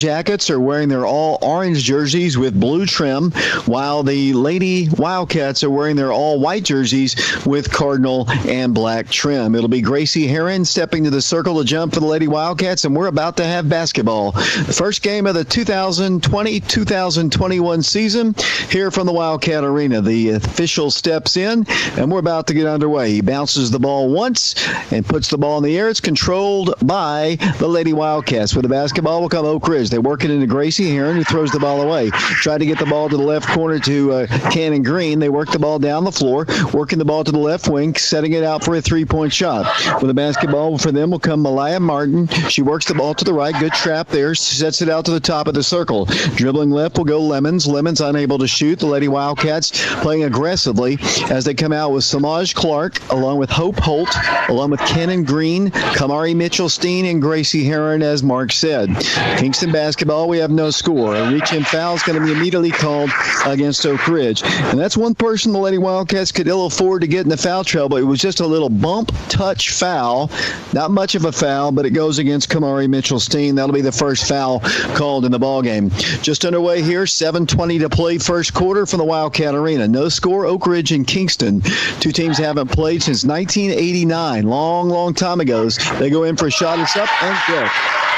Jackets are wearing their all-orange jerseys with blue trim, while the Lady Wildcats are wearing their all-white jerseys with cardinal and black trim. It'll be Gracie Heron stepping to the circle to jump for the Lady Wildcats, and we're about to have basketball. The first game of the 2020-2021 season here from the Wildcat Arena. The official steps in, and we're about to get underway. He bounces the ball once and puts the ball in the air. It's controlled by the Lady Wildcats. With the basketball will come Oak Ridge. They work it into Gracie Heron, who throws the ball away. Try to get the ball to the left corner to Cannon Green. They work the ball down the floor, working the ball to the left wing, setting it out for a three-point shot. With the basketball for them will come Malaya Martin. She works the ball to the right. Good trap there. Sets it out to the top of the circle. Dribbling left will go Lemons. Lemons unable to shoot. The Lady Wildcats playing aggressively as they come out with Samaj Clark, along with Hope Holt, along with Cannon Green, Kamari Mitchell-Steen, and Gracie Heron, as Mark said. Kingston basketball, we have no score. A reach-in foul is going to be immediately called against Oak Ridge. And that's one person the Lady Wildcats could ill afford to get in the foul trouble. It was just a little bump touch foul. Not much of a foul, but it goes against Kamari Mitchell-Steen. That'll be the first foul called in the ballgame. Just underway here, 7:20 to play first quarter from the Wildcat Arena. No score, Oak Ridge and Kingston. Two teams haven't played since 1989. Long time ago. They go in for a shot. It's up and good.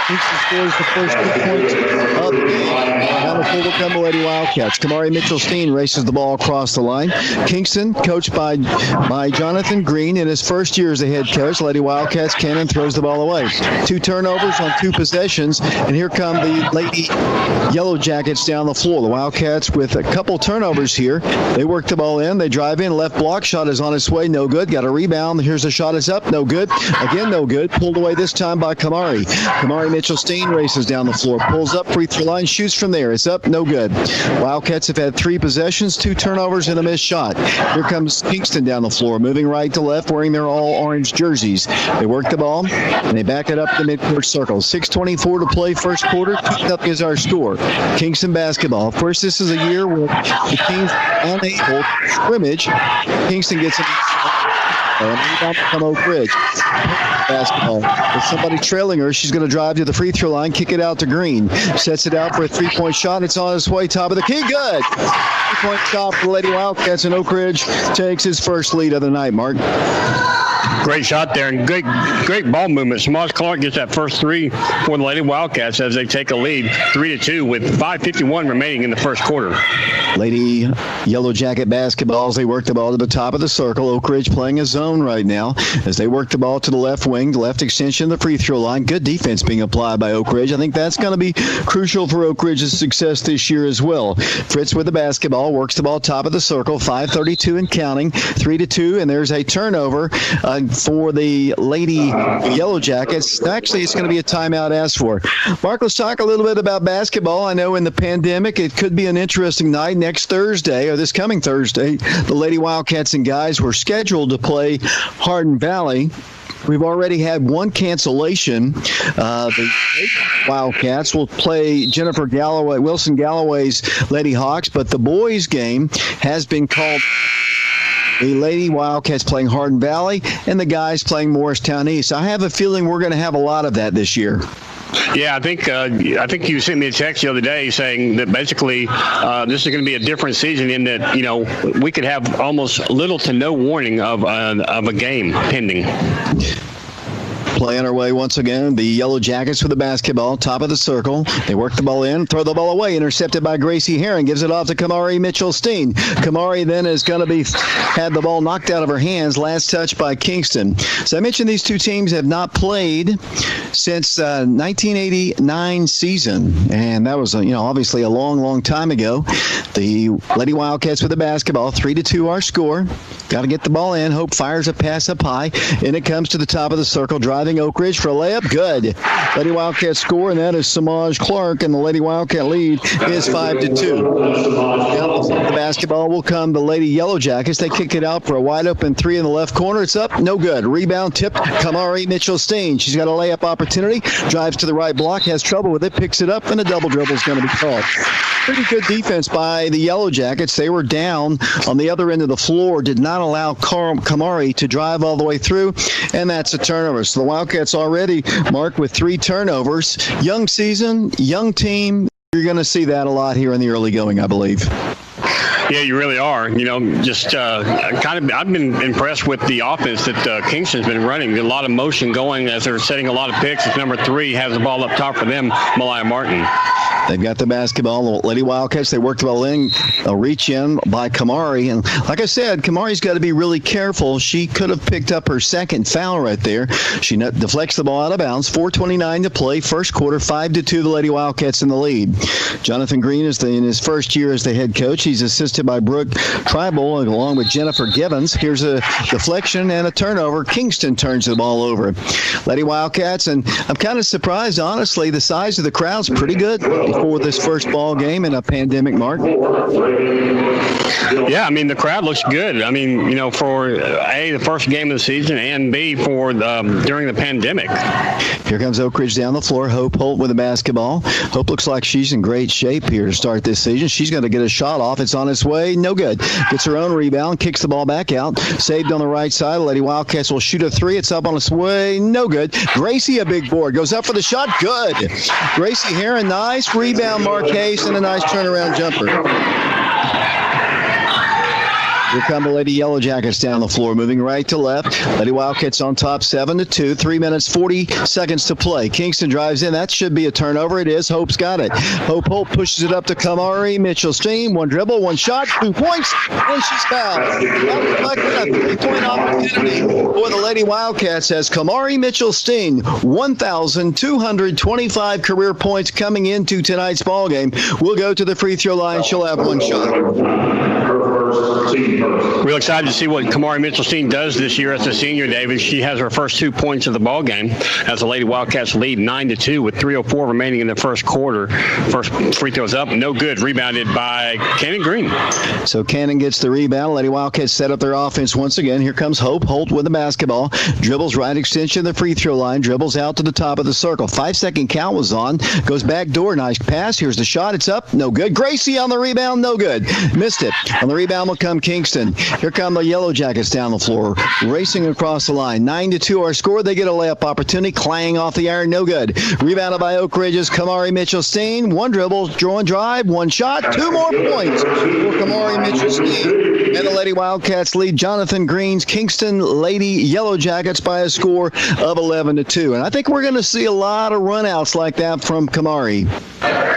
Kingston scores the first 2 points of the game. Down the field will come the Lady Wildcats. Kamari Mitchell-Steen races the ball across the line. Kingston, coached by Jonathan Green in his first year as a head coach. Lady Wildcats, Cannon throws the ball away. 2 turnovers on 2 possessions, and here come the Lady Yellow Jackets down the floor. The Wildcats with a couple turnovers here. They work the ball in. They drive in. Left block shot is on its way. No good. Got a rebound. Here's a shot. It's up. No good. Again, no good. Pulled away this time by Kamari. Kamari Mitchell-Steen races down the floor, pulls up, free throw line, shoots from there. It's up, no good. Wildcats have had 3 possessions, 2 turnovers, and a missed shot. Here comes Kingston down the floor, moving right to left, wearing their all-orange jerseys. They work the ball, and they back it up the midcourt circle. 6:24 to play first quarter. 2-0 is our score. Kingston basketball. Of course, this is a year where the team's unable to scrimmage. Kingston gets it. From Oak Ridge. Basketball. With somebody trailing her, she's going to drive to the free throw line, kick it out to Green. Sets it out for a 3-point shot. It's on its way, top of the key. Good. 3-point shot for the Lady Wildcats, and Oak Ridge takes his first lead of the night, Mark. Great shot there, and great ball movement. Samaj Clark gets that first 3 for the Lady Wildcats as they take a lead 3-2 with 5:51 remaining in the first quarter. Lady Yellow Jacket basketballs. They work the ball to the top of the circle. Oak Ridge playing a zone right now as they work the ball to the left wing, the left extension of the free throw line. Good defense being applied by Oak Ridge. I think that's going to be crucial for Oak Ridge's success this year as well. Fritz with the basketball, works the ball top of the circle, 5:32 and counting, 3-2, and there's a turnover for the Lady Yellow Jackets. Actually, it's going to be a timeout asked for. Mark, let's talk a little bit about basketball. I know in the pandemic, it could be an interesting night. Next Thursday, or this coming Thursday, the Lady Wildcats and guys were scheduled to play Hardin Valley. We've already had 1 cancellation. The Wildcats will play Wilson Galloway's Lady Hawks, but the boys' game has been called. The Lady Wildcats playing Hardin Valley, and the guys playing Morristown East. I have a feeling we're going to have a lot of that this year. Yeah, I think you sent me a text the other day saying that basically this is going to be a different season in that, we could have almost little to no warning of a game pending. Play on our way once again. The Yellow Jackets with the basketball, top of the circle. They work the ball in, throw the ball away, intercepted by Gracie Heron, gives it off to Kamari Mitchell-Steen. Kamari then is going to had the ball knocked out of her hands, last touch by Kingston. So I mentioned these two teams have not played since 1989 season, and that was obviously a long time ago. The Lady Wildcats with the basketball, 3-2 our score. Got to get the ball in. Hope fires a pass up high, and it comes to the top of the circle, driving Oak Ridge for a layup. Good. Lady Wildcats score, and that is Samaj Clark, and the Lady Wildcat lead is 5-2. Now the basketball will come the Lady Yellow Jackets. They kick it out for a wide open 3 in the left corner. It's up. No good. Rebound tipped. Kamari Mitchell-Steen. She's got a layup opportunity. Drives to the right block. Has trouble with it. Picks it up, and a double dribble is going to be called. Pretty good defense by the Yellow Jackets. They were down on the other end of the floor. Did not allow Kamari to drive all the way through, and that's a turnover. So the Wildcats already, Mark, with 3 turnovers. Young season, young team. You're going to see that a lot here in the early going, I believe. Yeah, you really are. I've been impressed with the offense that Kingston's been running. A lot of motion going as they're setting a lot of picks. As number 3 has the ball up top for them, Malaya Martin. They've got the basketball. The Lady Wildcats, they worked the ball in, a reach in by Kamari. And like I said, Kamari's got to be really careful. She could have picked up her second foul right there. She deflects the ball out of bounds. 4:29 to play. First quarter, 5-2, the Lady Wildcats in the lead. Jonathan Green is in his first year as the head coach. He's assisted by Brooke Tribal along with Jennifer Gibbons. Here's a deflection and a turnover. Kingston turns the ball over. Lady Wildcats, and I'm kind of surprised, honestly, the size of the crowd's pretty good for this first ball game in a pandemic, Mark. Yeah, the crowd looks good. For A, the first game of the season, and B, for during the pandemic. Here comes Oak Ridge down the floor. Hope Holt with the basketball. Hope looks like she's in great shape here to start this season. She's going to get a shot off. It's on its way. No good. Gets her own rebound. Kicks the ball back out. Saved on the right side. Lady Wildcats will shoot a 3. It's up on its way. No good. Gracie, a big board. Goes up for the shot. Good. Gracie Heron, nice rebound, Marquez, and a nice turnaround jumper. Here come the Lady Yellow Jackets down the floor, moving right to left. Lady Wildcats on top, 7-2. 3 minutes, 40 seconds to play. Kingston drives in. That should be a turnover. It is. Hope's got it. Hope pushes it up to Kamari Mitchell-Steen. 1 dribble, 1 shot, 2 points, and she's fouled. A 3-point opportunity for the Lady Wildcats as Kamari Mitchell-Steen, 1,225 career points coming into tonight's ball game. We'll go to the free throw line. She'll have 1 shot. Real excited to see what Kamari Mitchell-Steen does this year as a senior, David. She has her first 2 points of the ball game as the Lady Wildcats lead 9-2 with 3:04 remaining in the first quarter. First free throws up, no good. Rebounded by Cannon Green. So Cannon gets the rebound. Lady Wildcats set up their offense once again. Here comes Hope Holt with the basketball. Dribbles right extension of the free throw line. Dribbles out to the top of the circle. 5-second count was on. Goes back door. Nice pass. Here's the shot. It's up. No good. Gracie on the rebound. No good. Missed it. On the rebound will come Kingston. Here come the Yellow Jackets down the floor, racing across the line. 9-2 our score. They get a layup opportunity. Clang off the iron. No good. Rebounded by Oak Ridge's Kamari Mitchell-Steen. 1 dribble, draw and drive, 1 shot, 2 more points for Kamari Mitchell-Steen. And the Lady Wildcats lead Jonathan Green's Kingston Lady Yellow Jackets by a score of 11-2. And I think we're going to see a lot of runouts like that from Kamari.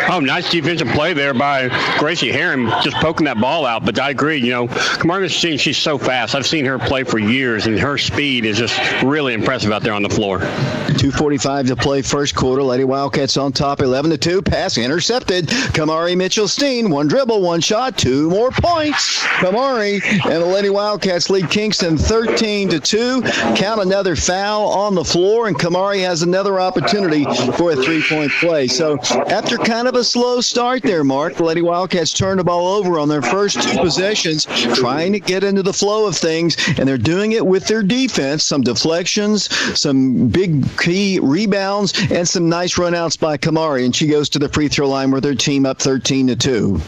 Oh, nice defensive play there by Gracie Heron, just poking that ball out. But I agree, Kamari Mitchell-Steen, she's so fast. I've seen her play for years, and her speed is just really impressive out there on the floor. 2:45 to play first quarter. Lady Wildcats on top, 11-2. Pass intercepted. Kamari Mitchell-Steen, 1 dribble, 1 shot, 2 more points. Kamari and the Lady Wildcats lead Kingston 13-2. Count another foul on the floor, and Kamari has another opportunity for a 3-point play. So after kind of a slow start there, Mark, the Lady Wildcats turned the ball over on their first 2 possessions, trying to get into the flow of things, and they're doing it with their defense. Some deflections, some big key rebounds, and some nice runouts by Kamari, and she goes to the free throw line with her team up 13-2.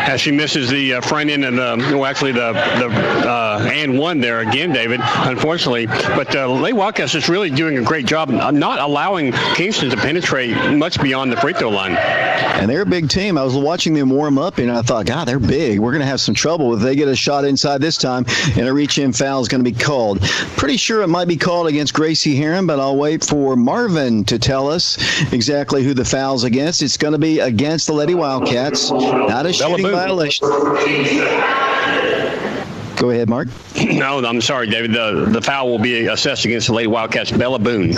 As she misses the front end of the and one there again, David, unfortunately. But Lady Wildcats is really doing a great job not allowing Kingston to penetrate much beyond the free throw line. And they're a big team. I was watching them warm up, and I thought, God, they're big. We're going to have some trouble if they get a shot inside this time, and a reach-in foul is going to be called. Pretty sure it might be called against Gracie Heron, but I'll wait for Marvin to tell us exactly who the foul's against. It's going to be against the Lady Wildcats. Not a shooting violation. Go ahead, Mark. No, I'm sorry, David. The foul will be assessed against the Lady Wildcats, Bella Boone.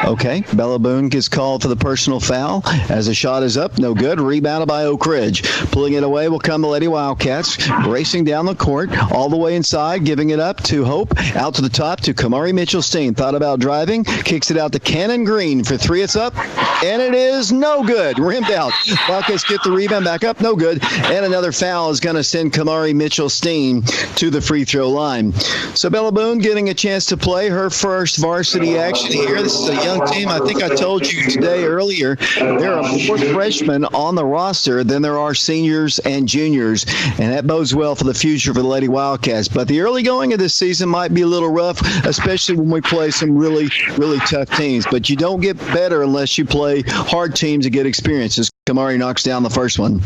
Okay, Bella Boone gets called for the personal foul as the shot is up. No good. Rebounded by Oak Ridge. Pulling it away will come the Lady Wildcats. Racing down the court, all the way inside, giving it up to Hope. Out to the top to Kamari Mitchell-Steen. Thought about driving. Kicks it out to Cannon Green for 3. It's up, and it is no good. Rimmed out. Wildcats get the rebound back up. No good. And another foul is going to send Kamari Mitchell-Steen to the free throw line. So Bella Boone getting a chance to play her first varsity action here. This is a young young team. I think I told you today earlier, there are more freshmen on the roster than there are seniors and juniors, and that bodes well for the future for the Lady Wildcats. But the early going of this season might be a little rough, especially when we play some really, really tough teams. But you don't get better unless you play hard teams to get experience. As Kamari knocks down the first one.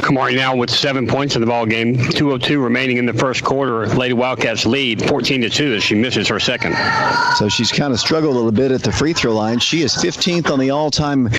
Kamari now with 7 points in the ball game. 2:02 remaining in the first quarter. Lady Wildcats lead 14-2 as she misses her second. So she's kind of struggled a little bit at the free throw line. She is 15th on the all-time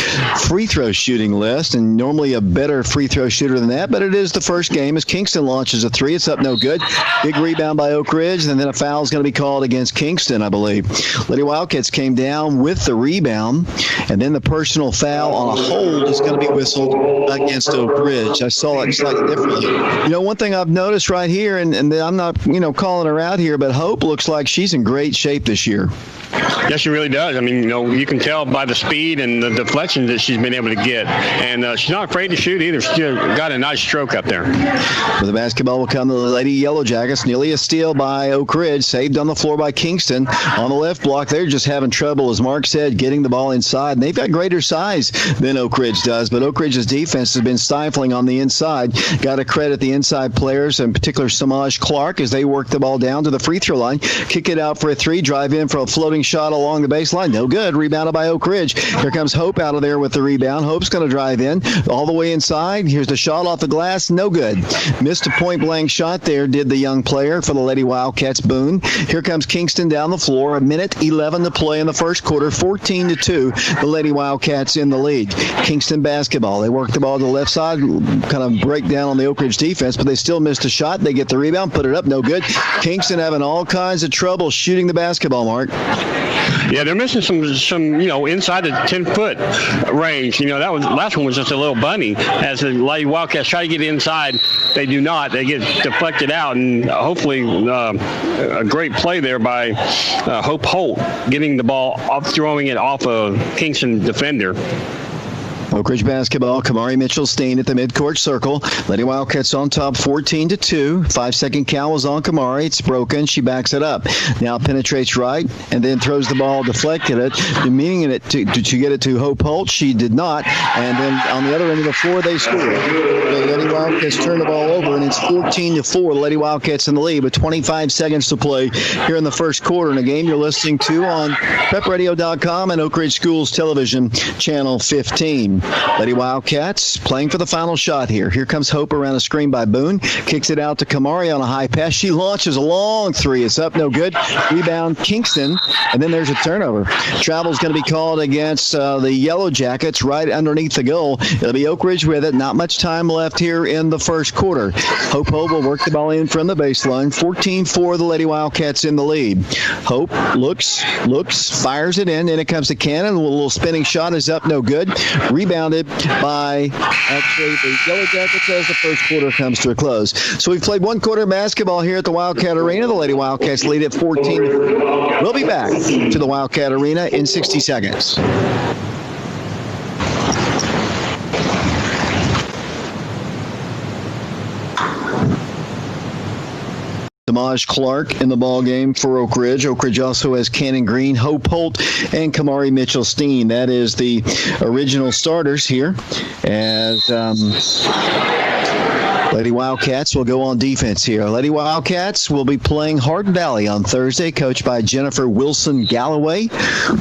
free throw shooting list, and normally a better free throw shooter than that. But it is the first game as Kingston launches a three. It's up no good. Big rebound by Oak Ridge, and then a foul is going to be called against Kingston, I believe. Lady Wildcats came down with the rebound, and then the personal foul on a hold is going to be whistled against Oak Ridge. I saw it slightly differently. One thing I've noticed right here, and I'm not, calling her out here, but Hope looks like she's in great shape this year. Yes, she really does. I mean, you can tell by the speed and the deflection that she's been able to get. And she's not afraid to shoot either. She's got a nice stroke up there. For the basketball will come the Lady Yellow Jackets. Nearly a steal by Oak Ridge. Saved on the floor by Kingston. On the left block, they're just having trouble, as Mark said, getting the ball inside. And they've got greater size than Oak Ridge does. But Oak Ridge's defense has been stifling on the inside. Got to credit the inside players, in particular Samaj Clark, as they work the ball down to the free throw line. Kick it out for a three. Drive in for a floating shot along the baseline. No good. Rebounded by Oak Ridge. Here comes Hope out of there with the rebound. Hope's going to drive in all the way inside. Here's the shot off the glass. No good. Missed a point-blank shot there, did the young player for the Lady Wildcats, Boone. Here comes Kingston down the floor. 1:11 to play in the first quarter. 14-2. The Lady Wildcats in the lead. Kingston basketball. They work the ball to the left side, kind of break down on the Oak Ridge defense, but they still missed a shot. They get the rebound, put it up. No good. Kingston having all kinds of trouble shooting the basketball, Mark. Yeah, they're missing some inside the 10-foot range. That last one was just a little bunny. As the Lady Wildcats try to get inside, they do not. They get deflected out, and hopefully a great play there by Hope Holt, getting the ball off, throwing it off a Kingston defender. Oak Ridge basketball, Kamari Mitchell-Steen at the midcourt circle. Lady Wildcats on top 14-2. 5-second count was on Kamari. It's broken. She backs it up. Now penetrates right and then throws the ball, deflected it, meaning it to get it to Hope Holt. She did not. And then on the other end of the floor, they scored. The Lady Wildcats turn the ball over, and it's 14-4. The Lady Wildcats in the lead with 25 seconds to play here in the first quarter. In a game you're listening to on PrepRadio.com and Oak Ridge Schools Television, Channel 15. Lady Wildcats playing for the final shot here. Here comes Hope around a screen by Boone. Kicks it out to Kamari on a high pass. She launches a long three. It's up, no good. Rebound, Kingston. And then there's a turnover. Travel's going to be called against the Yellow Jackets right underneath the goal. It'll be Oak Ridge with it. Not much time left here in the first quarter. Hope will work the ball in from the baseline. 14-4, the Lady Wildcats in the lead. Hope looks, fires it in. Then it comes to Cannon. A little spinning shot is up, no good. Rebounded by the Yellow Jackets as the first quarter comes to a close. So we've played one quarter of basketball here at the Wildcat Arena. The Lady Wildcats lead at 14. We'll be back to the Wildcat Arena in 60 seconds. Samaj Clark in the ball game for Oak Ridge. Oak Ridge also has Cannon Green, Hope Holt, and Kamari Mitchell-Steen. That is the original starters here. As Lady Wildcats will go on defense here. Lady Wildcats will be playing Hardin Valley on Thursday, coached by Jennifer Wilson Galloway.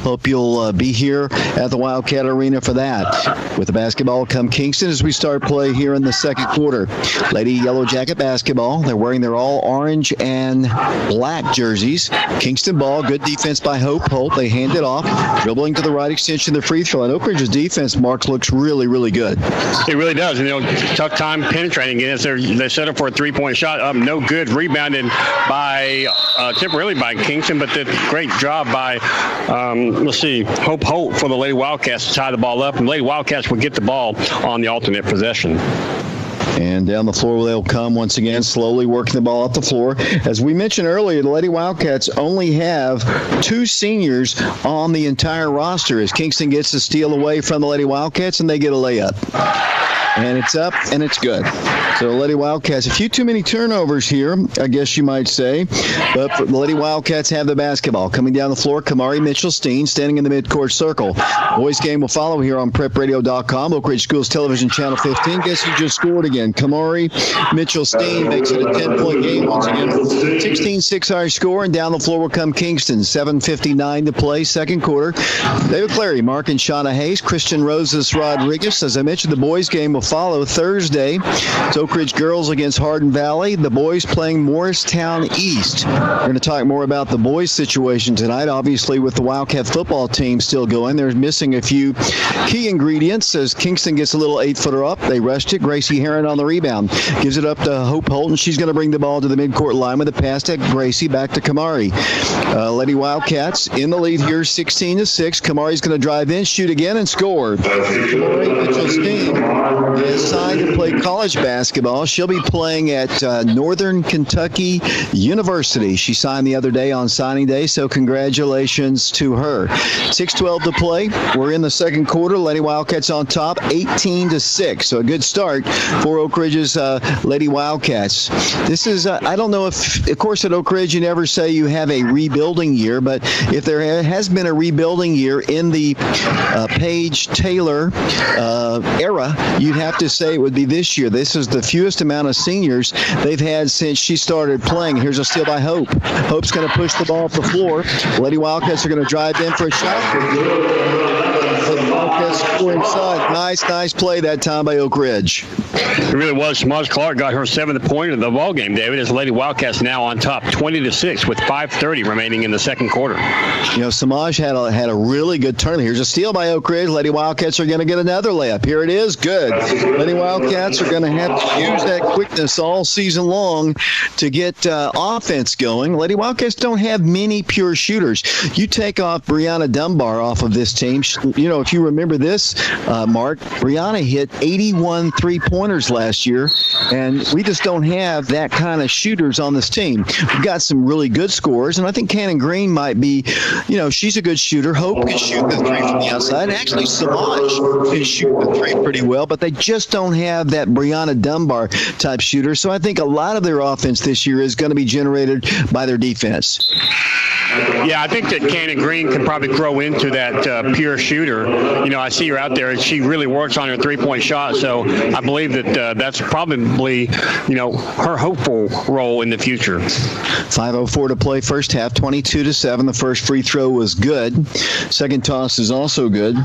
Hope you'll be here at the Wildcat Arena for that. With the basketball come Kingston as we start play here in the second quarter. Lady Yellow Jacket basketball. They're wearing their all orange and black jerseys. Kingston ball, good defense by Hope Holt. They hand it off, dribbling to the right extension of the free throw. And Oak Ridge's defense, Mark, looks really, really good. It really does. Tough time penetrating against. They set up for a three-point shot. No good. Rebounded by temporarily by Kingston, but the great job by Hope Holt for the Lady Wildcats to tie the ball up, and Lady Wildcats will get the ball on the alternate possession. And down the floor they'll come once again, slowly working the ball up the floor. As we mentioned earlier, the Lady Wildcats only have 2 seniors on the entire roster as Kingston gets the steal away from the Lady Wildcats, and they get a layup. And it's up, and it's good. So Lady Wildcats, a few too many turnovers here, I guess you might say. But the Lady Wildcats have the basketball. Coming down the floor, Kamari Mitchell-Steen standing in the midcourt circle. Boys game will follow here on prepradio.com. Oak Ridge Schools Television Channel 15. Guess who just scored again? Kamari Mitchell-Steen makes it a 10-point game once again. 16-6 our score, and down the floor will come Kingston. 7:59 to play, second quarter. David Clary, Mark and Shauna Hayes, Christian Rosas Rodriguez. As I mentioned, the boys game will follow Thursday. It's Oak Ridge girls against Hardin Valley. The boys playing Morristown East. We're going to talk more about the boys situation tonight. Obviously, with the Wildcat football team still going, they're missing a few key ingredients. As Kingston gets a little 8-footer up, they rushed it. Gracie Heron on the rebound. Gives it up to Hope Holton. She's going to bring the ball to the midcourt line with a pass to Gracie, back to Kamari. Lady Wildcats in the lead here, 16-6. Kamari's going to drive in, shoot again, and score. Kamari Mitchell-Steen is signed to play college basketball. She'll be playing at Northern Kentucky University. She signed the other day on signing day, so congratulations to her. 6:12 to play. We're in the second quarter. Lady Wildcats on top, 18-6. So a good start for Oak Ridge's Lady Wildcats. This is, I don't know if, of course, at Oak Ridge you never say you have a rebuilding year, but if there has been a rebuilding year in the Paige Taylor era, you'd have to say it would be this year. This is the fewest amount of seniors they've had since she started playing. Here's a steal by Hope. Hope's going to push the ball up the floor. Lady Wildcats are going to drive in for a shot. Wildcats score inside. Nice play that time by Oak Ridge. It really was. Samaj Clark got her 7th point of the ball game, David, as Lady Wildcats now on top, 20-6, with 5:30 remaining in the second quarter. You know, Samaj had a really good turn. Here's a steal by Oak Ridge. Lady Wildcats are going to get another layup. Here it is. Good. Lady Wildcats are going to have to use that quickness all season long to get offense going. Lady Wildcats don't have many pure shooters. You take off Brianna Dunbar off of this team. You know, if you remember this, Mark, Brianna hit 81 three-pointers last year, and we just don't have that kind of shooters on this team. We've got some really good scorers, and I think Cannon Green might be, you know, she's a good shooter. Hope can shoot the three from the outside. Actually, Samaj can shoot the three pretty well, but they just don't have that Brianna Dunbar type shooter. So I think a lot of their offense this year is going to be generated by their defense. Yeah, I think that Cannon Green can probably grow into that pure shooter. You know, I see her out there, and she really works on her three-point shot. So I believe that that's probably, you know, her hopeful role in the future. 5:04 to play first half, 22-7. The first free throw was good. Second toss is also good.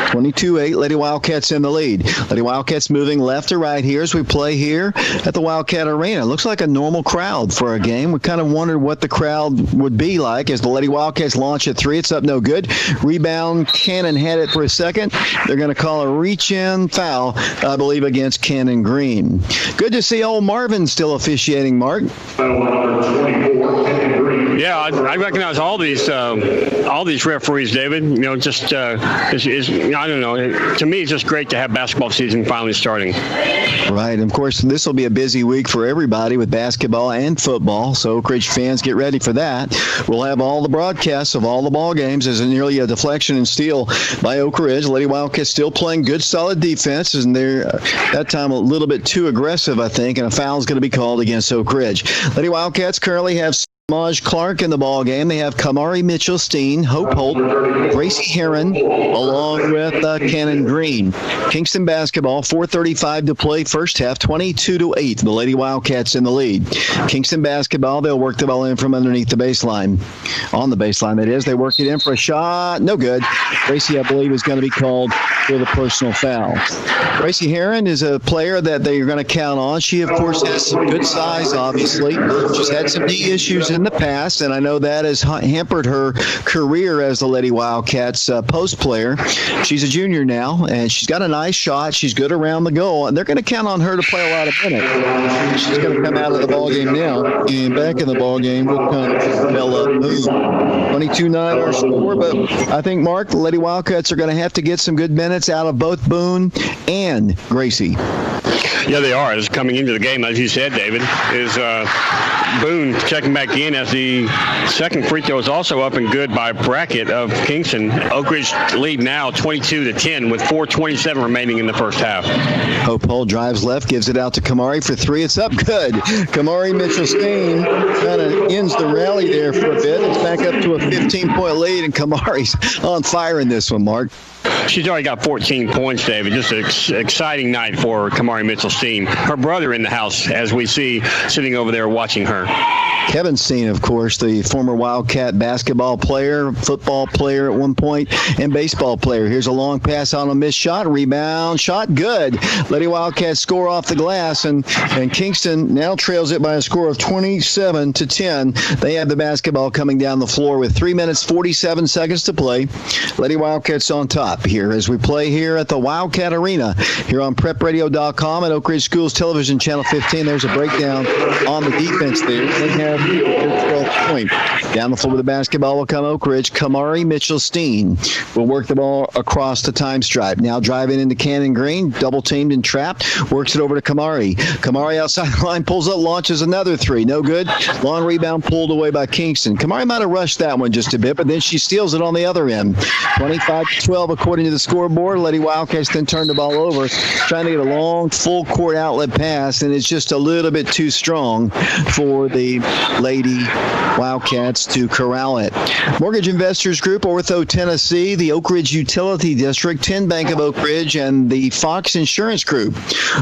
22-8, Lady Wildcats in the lead. Lady Wildcats moving left to right here as we play here at the Wildcat Arena. Looks like a normal crowd for a game. We kind of wondered what the crowd would be like as the Lady Wildcats launch at three. It's up no good. Rebound, Cannon had it for a second. They're going to call a reach-in foul, I believe, against Cannon Green. Good to see old Marvin still officiating, Mark. Yeah, I recognize all these referees, David. You know, just I don't know. To me, it's just great to have basketball season finally starting. Right. And of course, this will be a busy week for everybody with basketball and football. So Oak Ridge fans, get ready for that. We'll have all the broadcasts of all the ball games as nearly a deflection and steal by Oak Ridge. Lady Wildcats still playing good, solid defense, and they're that time a little bit too aggressive, I think, and a foul is going to be called against Oak Ridge. Lady Wildcats currently have Samaj Clark in the ball game. They have Kamari Mitchell-Steen, Hope Holt, Gracie Heron, along with Cannon Green. Kingston basketball, 4:35 to play first half, 22-8. The Lady Wildcats in the lead. Kingston basketball, they'll work the ball in from underneath the baseline. On the baseline, that is. They work it in for a shot. No good. Gracie, I believe, is going to be called for the personal foul. Gracie Heron is a player that they're going to count on. She, of course, has some good size, obviously. She's had some knee issues in the past, and I know that has hampered her career as the Lady Wildcats post player. She's a junior now, and she's got a nice shot. She's good around the goal, and they're going to count on her to play a lot of minutes. She's going to come out of the ball game now, and back in the ball game will come Bella Boone. 22-9 our score, but I think, Mark, the Lady Wildcats are going to have to get some good minutes out of both Boone and Gracie. Yeah, they are. It's coming into the game, as you said, David, is Boone checking back in as the second free throw is also up and good by Brackett of Kingston. Oak Ridge lead now 22-10 with 4:27 remaining in the first half. Hope Hull drives left, gives it out to Kamari for three. It's up good. Kamari Mitchell-Steen kind of ends the rally there for a bit. It's back up to a 15-point lead, and Kamari's on fire in this one, Mark. She's already got 14 points, David. Just an exciting night for Kamari Mitchell-Steen. Her brother in the house, as we see, sitting over there watching her. Kevin Steen, of course, the former Wildcat basketball player, football player at one point, and baseball player. Here's a long pass on a missed shot. Rebound, shot, good. Lady Wildcats score off the glass, and Kingston now trails it by a score of 27-10. They have the basketball coming down the floor with 3 minutes, 47 seconds to play. Lady Wildcats on top here as we play here at the Wildcat Arena here on prepradio.com and Oak Ridge Schools Television Channel 15. There's a breakdown on the defense there. They have 12 point. Down the floor with the basketball will come Oak Ridge. Kamari Mitchell-Steen will work the ball across the time stripe. Now driving into Cannon Green, double teamed and trapped, works it over to Kamari. Kamari outside the line, pulls up, launches another three. No good. Long rebound pulled away by Kingston. Kamari might have rushed that one just a bit, but then she steals it on the other end. 25-12 according to the scoreboard. Lady Wildcats then turned the ball over, trying to get a long full court outlet pass, and it's just a little bit too strong for the Lady Wildcats to corral it. Mortgage Investors Group, Ortho, Tennessee, the Oak Ridge Utility District, 10 Bank of Oak Ridge, and the Fox Insurance Group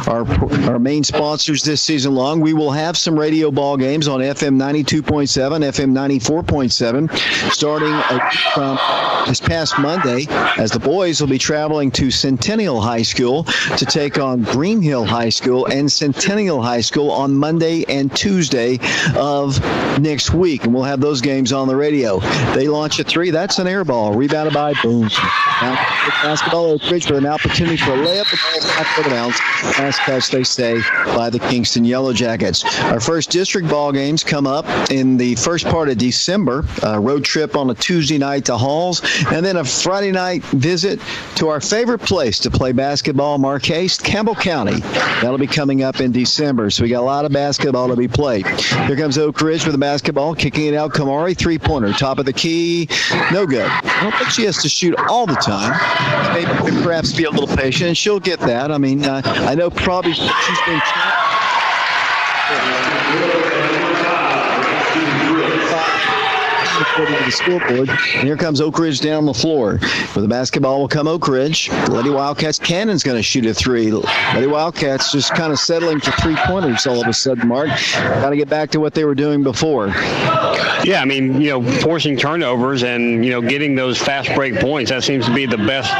are our main sponsors this season long. We will have some radio ball games on FM 92.7, FM 94.7, starting from this past Monday, as the boys will be traveling to Centennial High School to take on Green Hill High School and Centennial High School on Monday and Tuesday of next week, and we'll have those games on the radio. They launch a three. That's an air ball. Rebounded by Boone. Now, basketball Oak Ridge with an opportunity for a layup. The ball's not out of bounds. Last catch, they say, by the Kingston Yellow Jackets. Our first district ball games come up in the first part of December. A road trip on a Tuesday night to Halls, and then a Friday night visit to our favorite place to play basketball, Marquez, Campbell County. That'll be coming up in December, so we got a lot of basketball to be played. Here comes Oak Ridge with the basketball, kicking it out. Kamari, three-pointer, top of the key, no good. I don't think she has to shoot all the time. Maybe perhaps be a little patient, and she'll get that. I mean, I know probably she's been according to the scoreboard. And here comes Oak Ridge down the floor. With the basketball will come Oak Ridge. Lady Wildcats, Cannon's going to shoot a three. Lady Wildcats just kind of settling for three-pointers all of a sudden, Mark. Got to get back to what they were doing before. Yeah, I mean, forcing turnovers and, getting those fast break points, that seems to be the best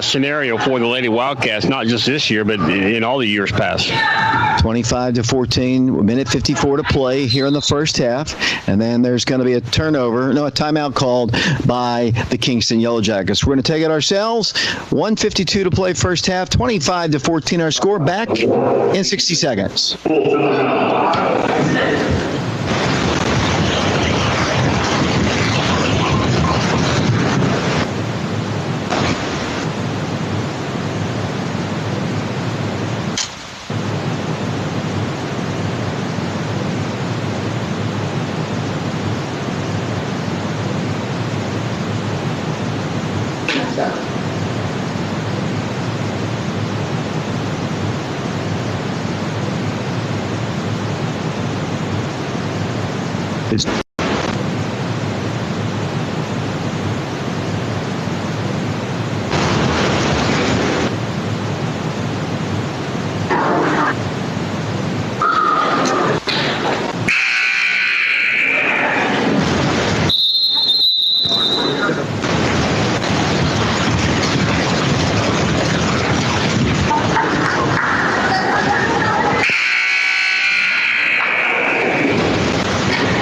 scenario for the Lady Wildcats, not just this year, but in all the years past. 25-14, minute 54 to play here in the first half. And then there's going to be a timeout called by the Kingston Yellow Jackets. We're going to take it ourselves. 1:52 to play first half, 25-14 our score. Back in 60 seconds.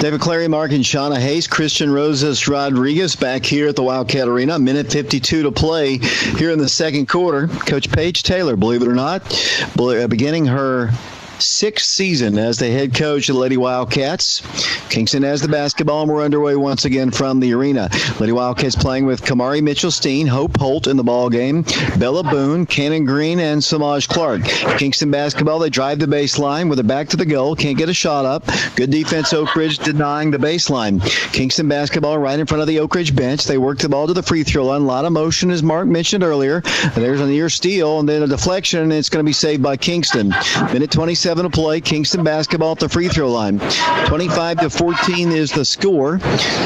David Clary, Mark, and Shauna Hayes. Christian Rosas Rodriguez back here at the Wildcat Arena. Minute 52 to play here in the second quarter. Coach Paige Taylor, believe it or not, beginning her sixth season as the head coach of the Lady Wildcats. Kingston has the basketball, and we're underway once again from the arena. Lady Wildcats playing with Kamari Mitchell-Steen, Hope Holt in the ball game, Bella Boone, Cannon Green, and Samaj Clark. Kingston basketball, they drive the baseline with a back to the goal, can't get a shot up. Good defense, Oak Ridge denying the baseline. Kingston basketball right in front of the Oak Ridge bench. They work the ball to the free throw line. A lot of motion, as Mark mentioned earlier. There's a near steal, and then a deflection, and it's going to be saved by Kingston. Minute 27 to play. Kingston basketball at the free throw line. 25-14 is the score.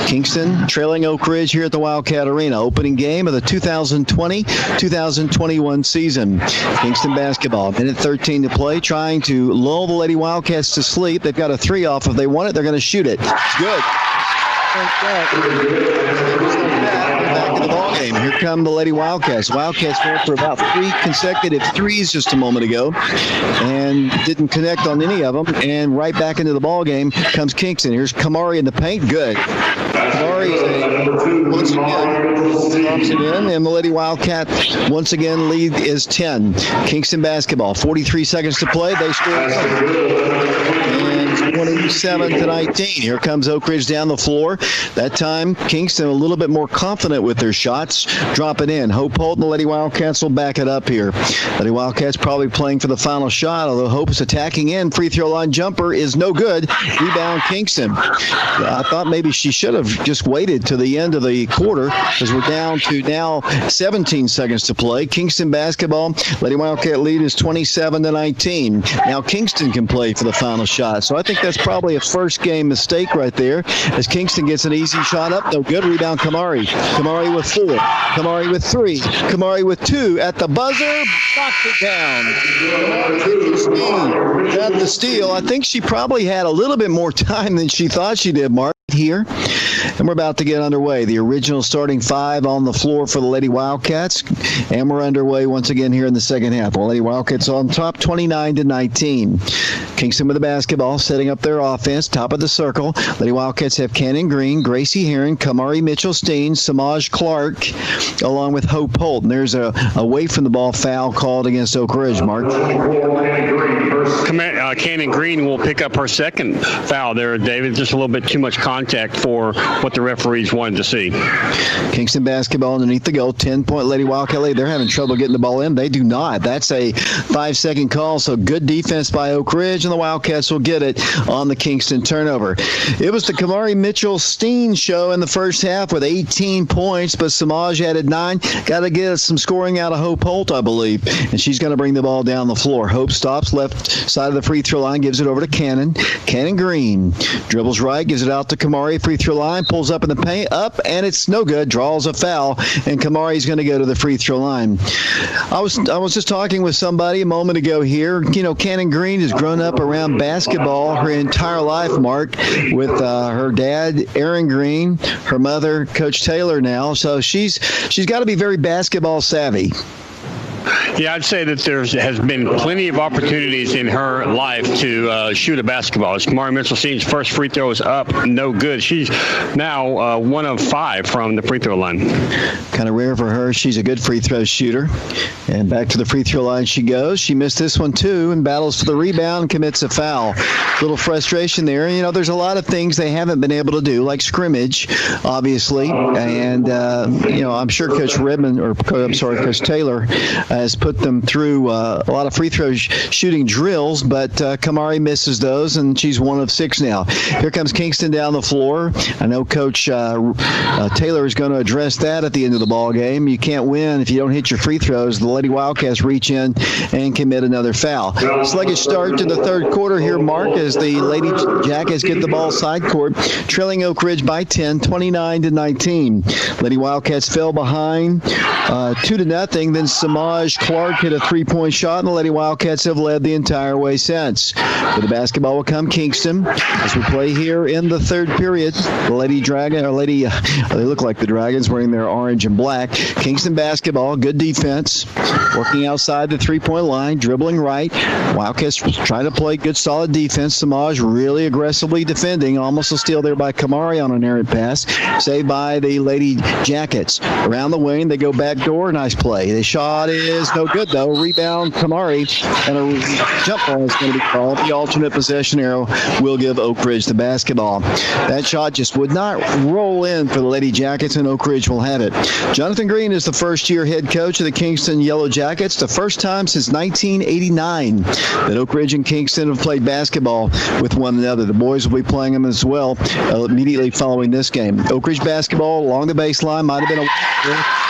Kingston trailing Oak Ridge here at the Wildcat Arena. Opening game of the 2020-2021 season. Kingston basketball. Minute 13 to play. Trying to lull the Lady Wildcats to sleep. They've got a three off. If they want it, they're going to shoot it. It's good. Back in the ball game. Here come the Lady Wildcats. Wildcats went for about 3 consecutive threes just a moment ago and didn't connect on any of them. And right back into the ball game comes Kingston. Here's Kamari in the paint. Good. Kamari once again drops it in, and the Lady Wildcats once again lead is 10. Kingston basketball. 43 seconds to play. They score 27-19. Here comes Oak Ridge down the floor. That time, Kingston a little bit more confident with their shots. Drop it in. Hope Holt and the Lady Wildcats will back it up here. Lady Wildcats probably playing for the final shot, although Hope is attacking in. Free throw line jumper is no good. Rebound Kingston. I thought maybe she should have just waited to the end of the quarter because we're down to now 17 seconds to play. Kingston basketball. Lady Wildcat lead is 27-19. Now Kingston can play for the final shot. So I think that's probably a first game mistake right there as Kingston gets an easy shot up. No good. Rebound Kamari. Kamari with 4. Kamari with 3. Kamari with 2 at the buzzer. Knocked it down. Got the steal. I think she probably had a little bit more time than she thought she did, Mark, here. And we're about to get underway. The original starting 5 on the floor for the Lady Wildcats. And we're underway once again here in the second half. Well, Lady Wildcats on top 29-19. Kingston with the basketball, setting up their offense, top of the circle. Lady Wildcats have Cannon Green, Gracie Heron, Kamari Mitchell-Steen, Samaj Clark, along with Hope Holt. And there's a away from the ball foul called against Oak Ridge, Mark. Cannon Green will pick up her second foul there, David. Just a little bit too much contact for what the referees wanted to see. Kingston basketball underneath the goal. 10-point Lady Wildcat lead. They're having trouble getting the ball in. They do not. That's a 5-second call, so good defense by Oak Ridge, and the Wildcats will get it on the Kingston turnover. It was the Kamari Mitchell-Steen show in the first half with 18 points, but Samaj added 9. Got to get some scoring out of Hope Holt, I believe, and she's going to bring the ball down the floor. Hope stops left side of the free throw line, gives it over to Cannon. Cannon Green dribbles right, gives it out to Kamari, free throw line, pulls up in the paint, up, and it's no good, draws a foul, and Kamari's going to go to the free throw line. I was just talking with somebody a moment ago here. You know, Cannon Green has grown up around basketball her entire life, Mark, with her dad, Aaron Green, her mother, Coach Taylor now, so she's got to be very basketball savvy. Yeah, I'd say that there has been plenty of opportunities in her life to shoot a basketball. As Kamari Mitchell-Steen's first free throw is up, no good. She's now 1 of 5 from the free throw line. Kind of rare for her. She's a good free throw shooter. And back to the free throw line she goes. She missed this one too and battles for the rebound and commits a foul. Little frustration there. You know, there's a lot of things they haven't been able to do, like scrimmage, obviously. And, you know, I'm sure Coach Coach Taylor has put them through a lot of free throw shooting drills, but Kamari misses those, and she's 1 of 6 now. Here comes Kingston down the floor. I know Coach Taylor is going to address that at the end of the ball game. You can't win if you don't hit your free throws. The Lady Wildcats reach in and commit another foul. Sluggish start to the third quarter here, Mark, as the Lady Jackets get the ball side court, trailing Oak Ridge by 10, 29-19. Lady Wildcats fell behind 2-0. Then Samaj Clark hit a 3-point shot, and the Lady Wildcats have led the entire way since. With the basketball will come Kingston as we play here in the third period. The they look like the Dragons wearing their orange and black. Kingston basketball, good defense, working outside the 3-point line, dribbling right. Wildcats trying to play good, solid defense. Samaj really aggressively defending. Almost a steal there by Kamari on an errant pass. Saved by the Lady Jackets. Around the wing, they go back door. Nice play. The shot is no good, though. Rebound, Kamari, and a jump ball is going to be called. The alternate possession arrow will give Oak Ridge the basketball. That shot just would not roll in for the Lady Jackets, and Oak Ridge will have it. Jonathan Green is the first-year head coach of the Kingston Yellow Jackets. The first time since 1989 that Oak Ridge and Kingston have played basketball with one another. The boys will be playing them as well immediately following this game. Oak Ridge basketball along the baseline. Might have been a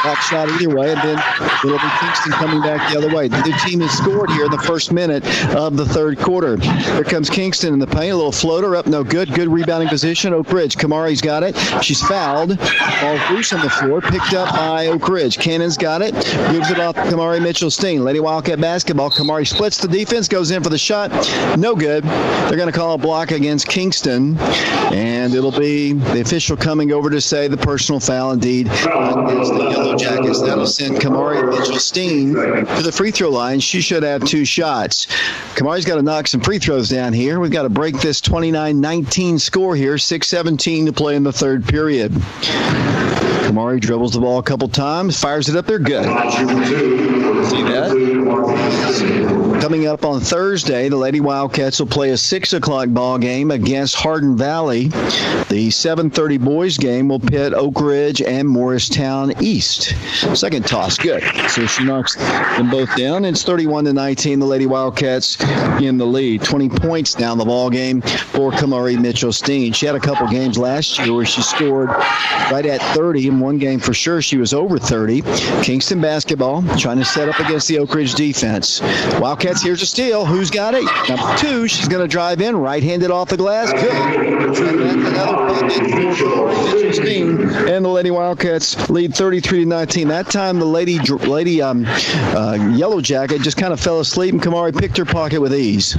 block shot either way, and then it'll be Kingston coming back the other way. The team has scored here in the first minute of the third quarter. Here comes Kingston in the paint. A little floater up, no good. Good rebounding position. Oak Ridge. Kamari's got it. She's fouled. Ball loose on the floor. Picked up by Oak Ridge. Cannon's got it. Moves it off to Kamari Mitchell-Steen. Lady Wildcat basketball. Kamari splits the defense. Goes in for the shot. No good. They're going to call a block against Kingston. And it'll be the official coming over to say the personal foul indeed against the Yellow Jackets. That'll send Kamari Mitchell-Steen to the free throw line. She should have 2 shots. Kamari's got to knock some free throws down here. We've got to break this 29-19 score here. 6:17 to play in the third period. Kamari dribbles the ball a couple times, fires it up there, good. See that? Coming up on Thursday, the Lady Wildcats will play a 6 o'clock ball game against Hardin Valley. The 7:30 boys game will pit Oak Ridge and Morristown East. Second toss, good. So she knocks them both down. It's 31-19. The Lady Wildcats in the lead. 20 points down the ball game for Kamari Mitchell-Steen. She had a couple games last year where she scored right at 30. In one game for sure, she was over 30. Kingston basketball trying to set up against the Oak Ridge defense. Wildcats, here's a steal. Who's got it? Number 2. She's going to drive in, right-handed off the glass. Good. And that's another bucket for Mitchell-Steen. And the Lady Wildcats lead 33-19. That time the Lady Yellow Jacket just kind of fell asleep, and Kamari picked her pocket with ease.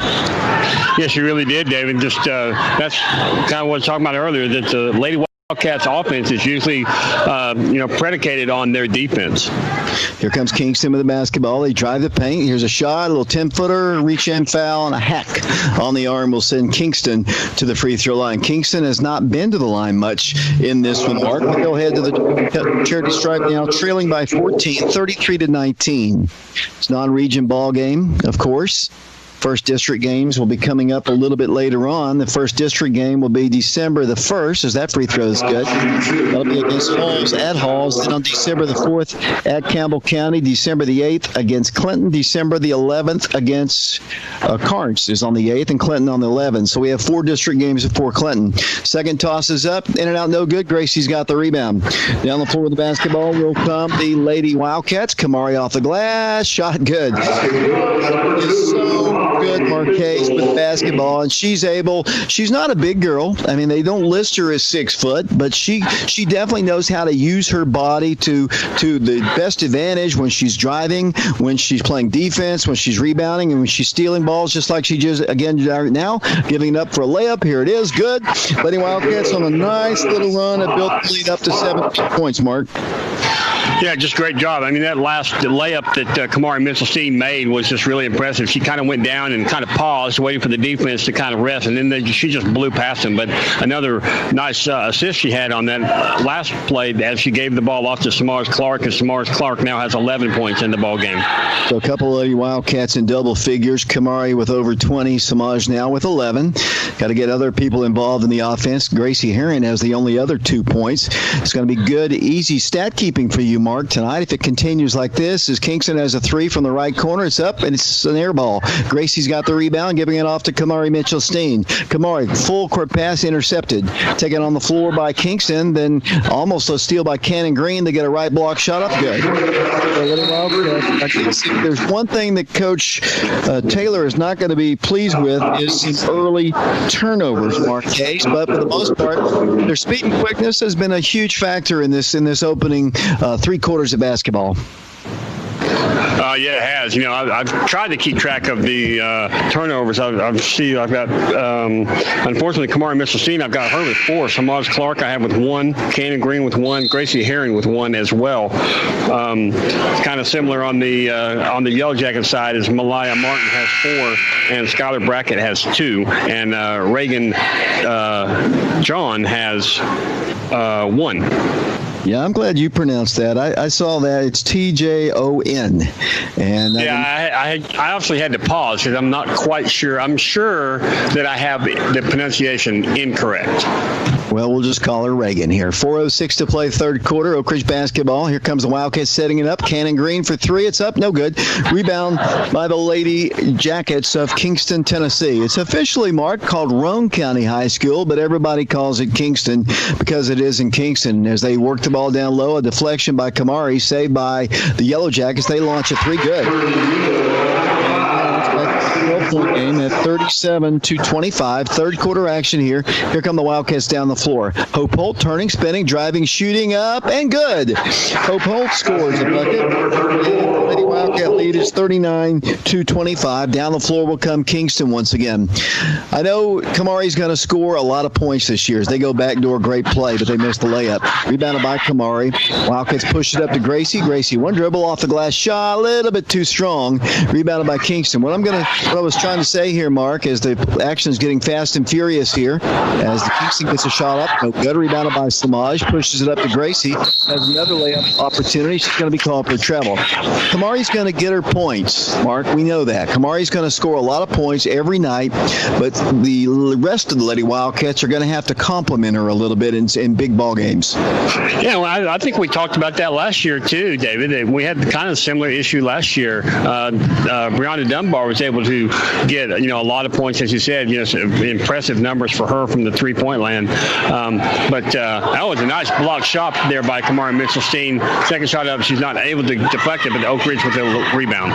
Yes, she really did, David. Just that's kind of what I was talking about earlier, that the Lady Wildcats offense is usually, predicated on their defense. Here comes Kingston with the basketball. They drive the paint. Here's a shot, a little 10-footer, reach-in foul, and a hack on the arm will send Kingston to the free throw line. Kingston has not been to the line much in this one, Mark. We go ahead to the charity stripe now, trailing by 14, 33-19. It's non-region ball game, of course. First district games will be coming up a little bit later on. The first district game will be December the 1st, as that free throw is good. That'll be against Halls at Halls. Then on December the 4th at Campbell County. December the 8th against Clinton. December the 11th against Carnes is on the 8th, and Clinton on the 11th. So we have 4 district games before Clinton. Second toss is up. In and out, no good. Gracie's got the rebound. Down the floor with the basketball will come the Lady Wildcats. Kamari off the glass. Shot good. It's so good, Marquez, with basketball, and she's not a big girl. I mean, they don't list her as 6 foot, but she definitely knows how to use her body to the best advantage when she's driving, when she's playing defense, when she's rebounding, and when she's stealing balls, just like she just, again, right now, giving it up for a layup. Here it is. Good. Lady Wildcats on a nice little run and built the lead up to 17 points, Mark. Yeah, just great job. I mean, that last layup that Kamari Mitchell-Steen made was just really impressive. She kind of went down and kind of paused, waiting for the defense to kind of rest, and then she just blew past him. But another nice assist she had on that last play as she gave the ball off to Samars Clark, and Samars Clark now has 11 points in the ball game. So a couple of Wildcats in double figures. Kamari with over 20, Samaj now with 11. Got to get other people involved in the offense. Gracie Herring has the only other 2 points. It's going to be good, easy stat keeping for you, Mark, tonight. If it continues like this, as Kingston has a 3 from the right corner, it's up, and it's an air ball. Gracie's got the rebound, giving it off to Kamari Mitchell-Steen. Kamari, full court pass intercepted. Taken on the floor by Kingston, then almost a steal by Cannon Green to get a right block shot up good. I think there's one thing that Coach Taylor is not going to be pleased with is some early turnovers, Mark Case, but for the most part, their speed and quickness has been a huge factor in this opening 3 quarters of basketball. Yeah, it has. You know, I've tried to keep track of the turnovers. I've got, unfortunately, Kamari Mitchell-Steen, I've got her with 4. Samaj Clark I have with 1. Cannon Green with 1. Gracie Herring with 1 as well. Kind of similar on the Yellow Jacket side is Malaya Martin has 4, and Skylar Brackett has 2, and Reagan John has 1. Yeah, I'm glad you pronounced that. I saw that. It's Tjon. And I actually had to pause because I'm not quite sure. I'm sure that I have the pronunciation incorrect. Well, we'll just call her Reagan here. 4:06 to play third quarter. Oak Ridge basketball. Here comes the Wildcats setting it up. Cannon Green for three. It's up. No good. Rebound by the Lady Jackets of Kingston, Tennessee. It's officially marked called Roane County High School, but everybody calls it Kingston because it is in Kingston. As they work the ball down low, a deflection by Kamari, saved by the Yellow Jackets. They launch a three. Good. Point game at 37-25. Third quarter action here. Here come the Wildcats down the floor. Hope Holt turning, spinning, driving, shooting up, and good. Hope Holt scores a bucket. The Lady Wildcat lead is 39-25. Down the floor will come Kingston once again. I know Kamari's going to score a lot of points this year as they go backdoor. Great play, but they missed the layup. Rebounded by Kamari. Wildcats push it up to Gracie. Gracie, one dribble off the glass shot, a little bit too strong. Rebounded by Kingston. What I was trying to say here, Mark, is the action is getting fast and furious here as the Kingston gets a shot up. No good. Rebounded by Samaj. Pushes it up to Gracie. Has another layup opportunity. She's going to be called for travel. Kamari's going to get her points, Mark. We know that. Kamari's going to score a lot of points every night, but the rest of the Lady Wildcats are going to have to compliment her a little bit in big ball games. Yeah, well, I think we talked about that last year too, David. We had kind of a similar issue last year. Brianna Dunbar was able to get a lot of points, as you said. Impressive numbers for her from the three-point land. But that was a nice block shot there by Kamari Mitchell-Steen. Second shot up, she's not able to deflect it, but Oak Ridge with the rebound.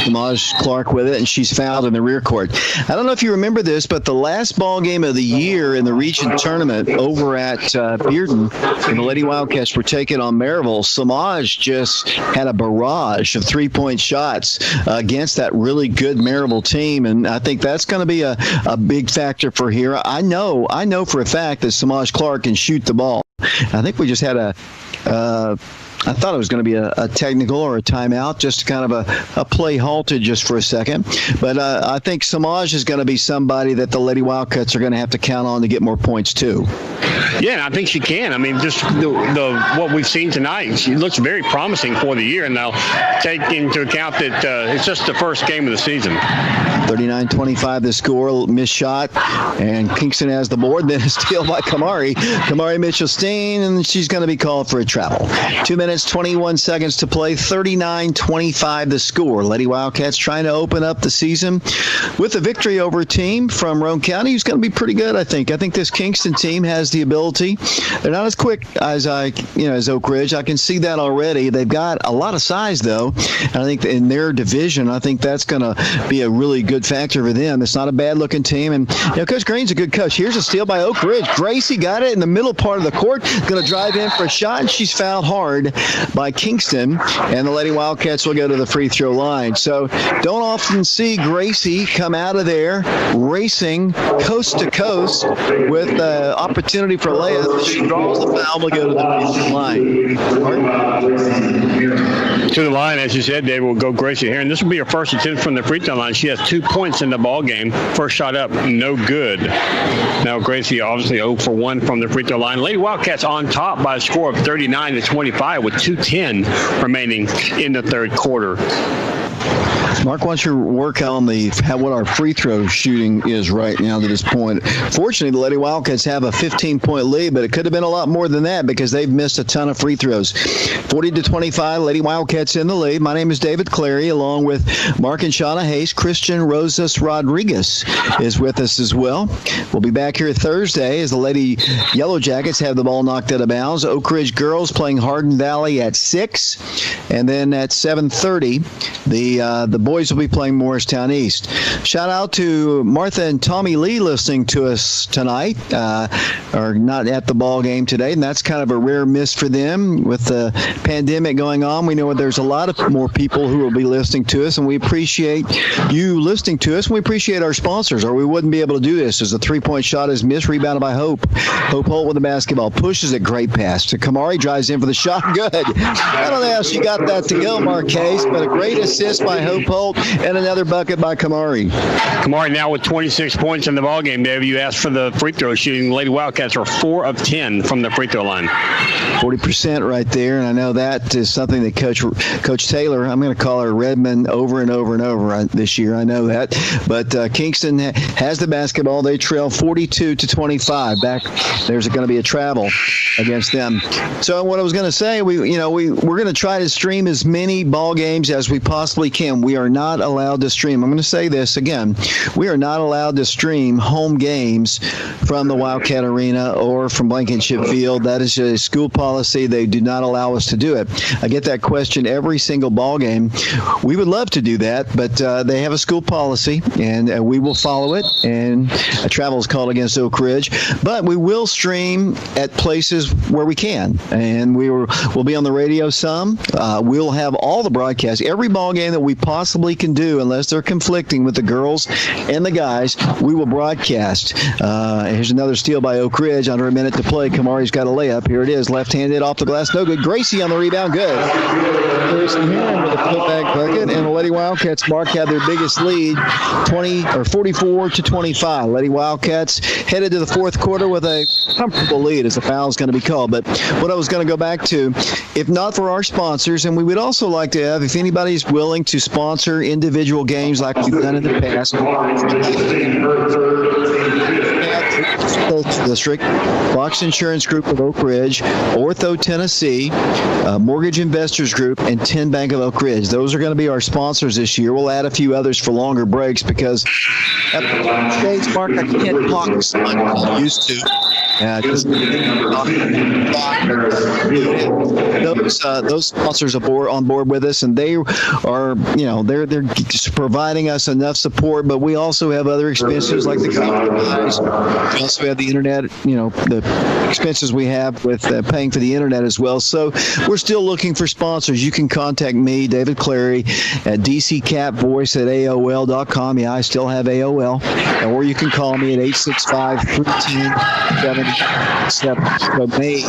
Samaj Clark with it, and she's fouled in the rear court. I don't know if you remember this, but the last ball game of the year in the region tournament over at Bearden, and the Lady Wildcats were taking on Maryville, Samaj just had a barrage of three-point shots against that really good Maryville team, and I think that's going to be a big factor for here. I know for a fact that Samaj Clark can shoot the ball. I think we just had I thought it was going to be a technical or a timeout, just kind of a play halted just for a second. But I think Samaj is going to be somebody that the Lady Wildcats are going to have to count on to get more points too. Yeah, and I think she can. I mean, just what we've seen tonight, she looks very promising for the year. And now take into account that it's just the first game of the season. 39-25 the score, missed shot, and Kingston has the board. Then a steal by Kamari Mitchell-Steen, and she's going to be called for a travel. 2 minutes, 21 seconds to play, 39-25 the score. Lady Wildcats trying to open up the season with a victory over a team from Roane County who's going to be pretty good, I think. I think this Kingston team has the ability. They're not as quick as as Oak Ridge. I can see that already. They've got a lot of size, though. And I think in their division, I think that's going to be a really good factor for them. It's not a bad-looking team. And, Coach Green's a good coach. Here's a steal by Oak Ridge. Gracie got it in the middle part of the court. Going to drive in for a shot, and she's fouled hard by Kingston. And the Lady Wildcats will go to the free throw line. So don't often see Gracie come out of there racing coast to coast with the opportunity for a layup. She draws the foul. Will go to the free throw line. To the line, as you said, Dave, will go Gracie here. And this will be her first attempt from the free throw line. She has 2 points in the ball game. First shot up, no good. Now Gracie obviously 0 for 1 from the free throw line. Lady Wildcats on top by a score of 39-25 with 2:10 remaining in the third quarter. Mark, why don't you work on what our free throw shooting is right now to this point? Fortunately, the Lady Wildcats have a 15-point lead, but it could have been a lot more than that because they've missed a ton of free throws. 40-25, Lady Wildcats in the lead. My name is David Clary, along with Mark and Shauna Hayes. Christian Rosas Rodriguez is with us as well. We'll be back here Thursday as the Lady Yellow Jackets have the ball knocked out of bounds. Oak Ridge girls playing Hardin Valley at 6, and then at 7:30, the boys will be playing Morristown East. Shout out to Martha and Tommy Lee listening to us tonight, or not at the ball game today, and that's kind of a rare miss for them with the pandemic going on. We know there's a lot of more people who will be listening to us, and we appreciate you listening to us, and we appreciate our sponsors, or we wouldn't be able to do this. As a three-point shot is missed, rebounded by Hope. Hope Holt with the basketball, pushes it, great pass to Kamari, drives in for the shot, good. I don't know how she got that to go, Marquez, but a great assist by Hope Holt. Holt, and another bucket by Kamari. Kamari now with 26 points in the ballgame, Dave. You asked for the free throw shooting. The Lady Wildcats are 4 of 10 from the free throw line. 40% right there, and I know that is something that Coach Taylor, I'm going to call her Redmond over and over and over this year. I know that. But Kingston has the basketball. They trail 42-25. There's going to be a travel against them. So what I was going to say, we're going to try to stream as many ball games as we possibly can. We are not allowed to stream. I'm going to say this again. We are not allowed to stream home games from the Wildcat Arena or from Blankenship Field. That is a school policy. They do not allow us to do it. I get that question every single ball game. We would love to do that, but they have a school policy, and we will follow it. And a travel is called against Oak Ridge. But we will stream at places where we can, and we'll be on the radio some. We'll have all the broadcasts, every ball game that we possibly can do, unless they're conflicting with the girls and the guys. We will broadcast. Here's another steal by Oak Ridge. Under a minute to play. Kamari's got a layup. Here it is, left-handed off the glass, no good. Gracie on the rebound, good. Grayson Heron with a putback bucket, and the Lady Wildcats Mark had their biggest lead, 44-25. Lady Wildcats headed to the fourth quarter with a comfortable lead, as the foul is going to be called. But what I was going to go back to, if not for our sponsors, and we would also like to have, if anybody's willing to sponsor individual games like we've done in the past, District, Fox Insurance Group of Oak Ridge, Ortho Tennessee, Mortgage Investors Group, and 10 Bank of Oak Ridge. Those are going to be our sponsors this year. We'll add a few others for longer breaks because at the stage, Mark, I can't talk as much as I used to. Those sponsors are on board with us, and they are, they're just providing us enough support. But we also have other expenses like the compromise. We also have the internet, the expenses we have with paying for the internet as well. So we're still looking for sponsors. You can contact me, David Clary, at dccapvoice@aol.com. Yeah, I still have AOL. Or you can call me at 865-310-77. So May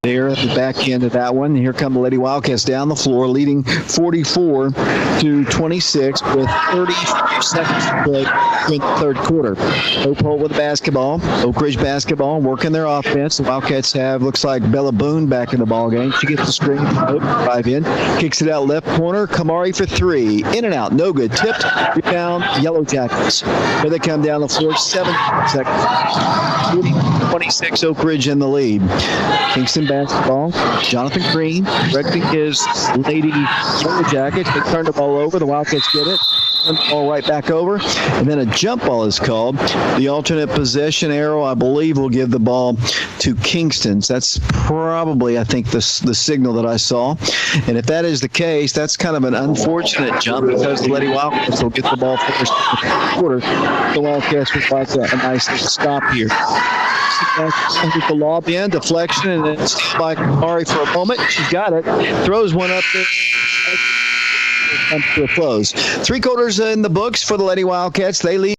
there at the back end of that one. Here come the Lady Wildcats down the floor, leading 44-26 with 34 seconds to play in the third quarter. Hope Holt with the basketball. Oak Ridge basketball, working their offense. The Wildcats have, looks like Bella Boone back in the ball game. She gets the screen from Hope, drive in, kicks it out left corner. Kamari for three. In and out, no good. Tipped, rebound, Yellow Jackets. Here they come down the floor, 7 seconds. 40-26, Oak Ridge in the lead. Kingston basketball. Jonathan Green directing his Lady Yellow Jackets. They turn the ball over. The Wildcats get it. Turn the ball right back over. And then a jump ball is called. The alternate possession arrow, I believe, will give the ball to Kingston. So that's probably, I think, the signal that I saw. And if that is the case, that's kind of an unfortunate jump because the Lady Wildcats will get the ball first in the quarter. The Wildcats would like a nice little stop here. With the lob in, deflection, and then steal by Kamari for a moment. She's got it. Throws one up there. Comes to a close. 3 quarters in the books for the Lady Wildcats. They lead.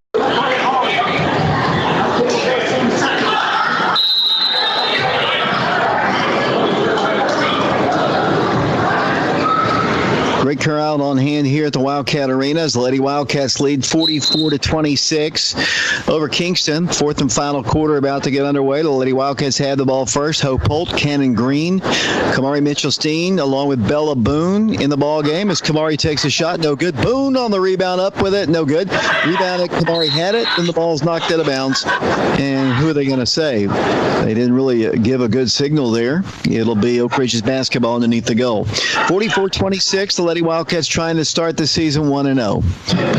Great crowd on hand here at the Wildcat Arena as the Lady Wildcats lead 44-26 over Kingston. Fourth and final quarter about to get underway. The Lady Wildcats have the ball first. Hope Holt, Cannon Green, Kamari Mitchell-Steen, along with Bella Boone in the ball game as Kamari takes a shot. No good. Boone on the rebound, up with it. No good. Rebound at Kamari had it, and the ball's knocked out of bounds. And who are they going to say? They didn't really give a good signal there. It'll be Oak Ridge's basketball underneath the goal. 44-26, the Lady Wildcats trying to start the season 1-0.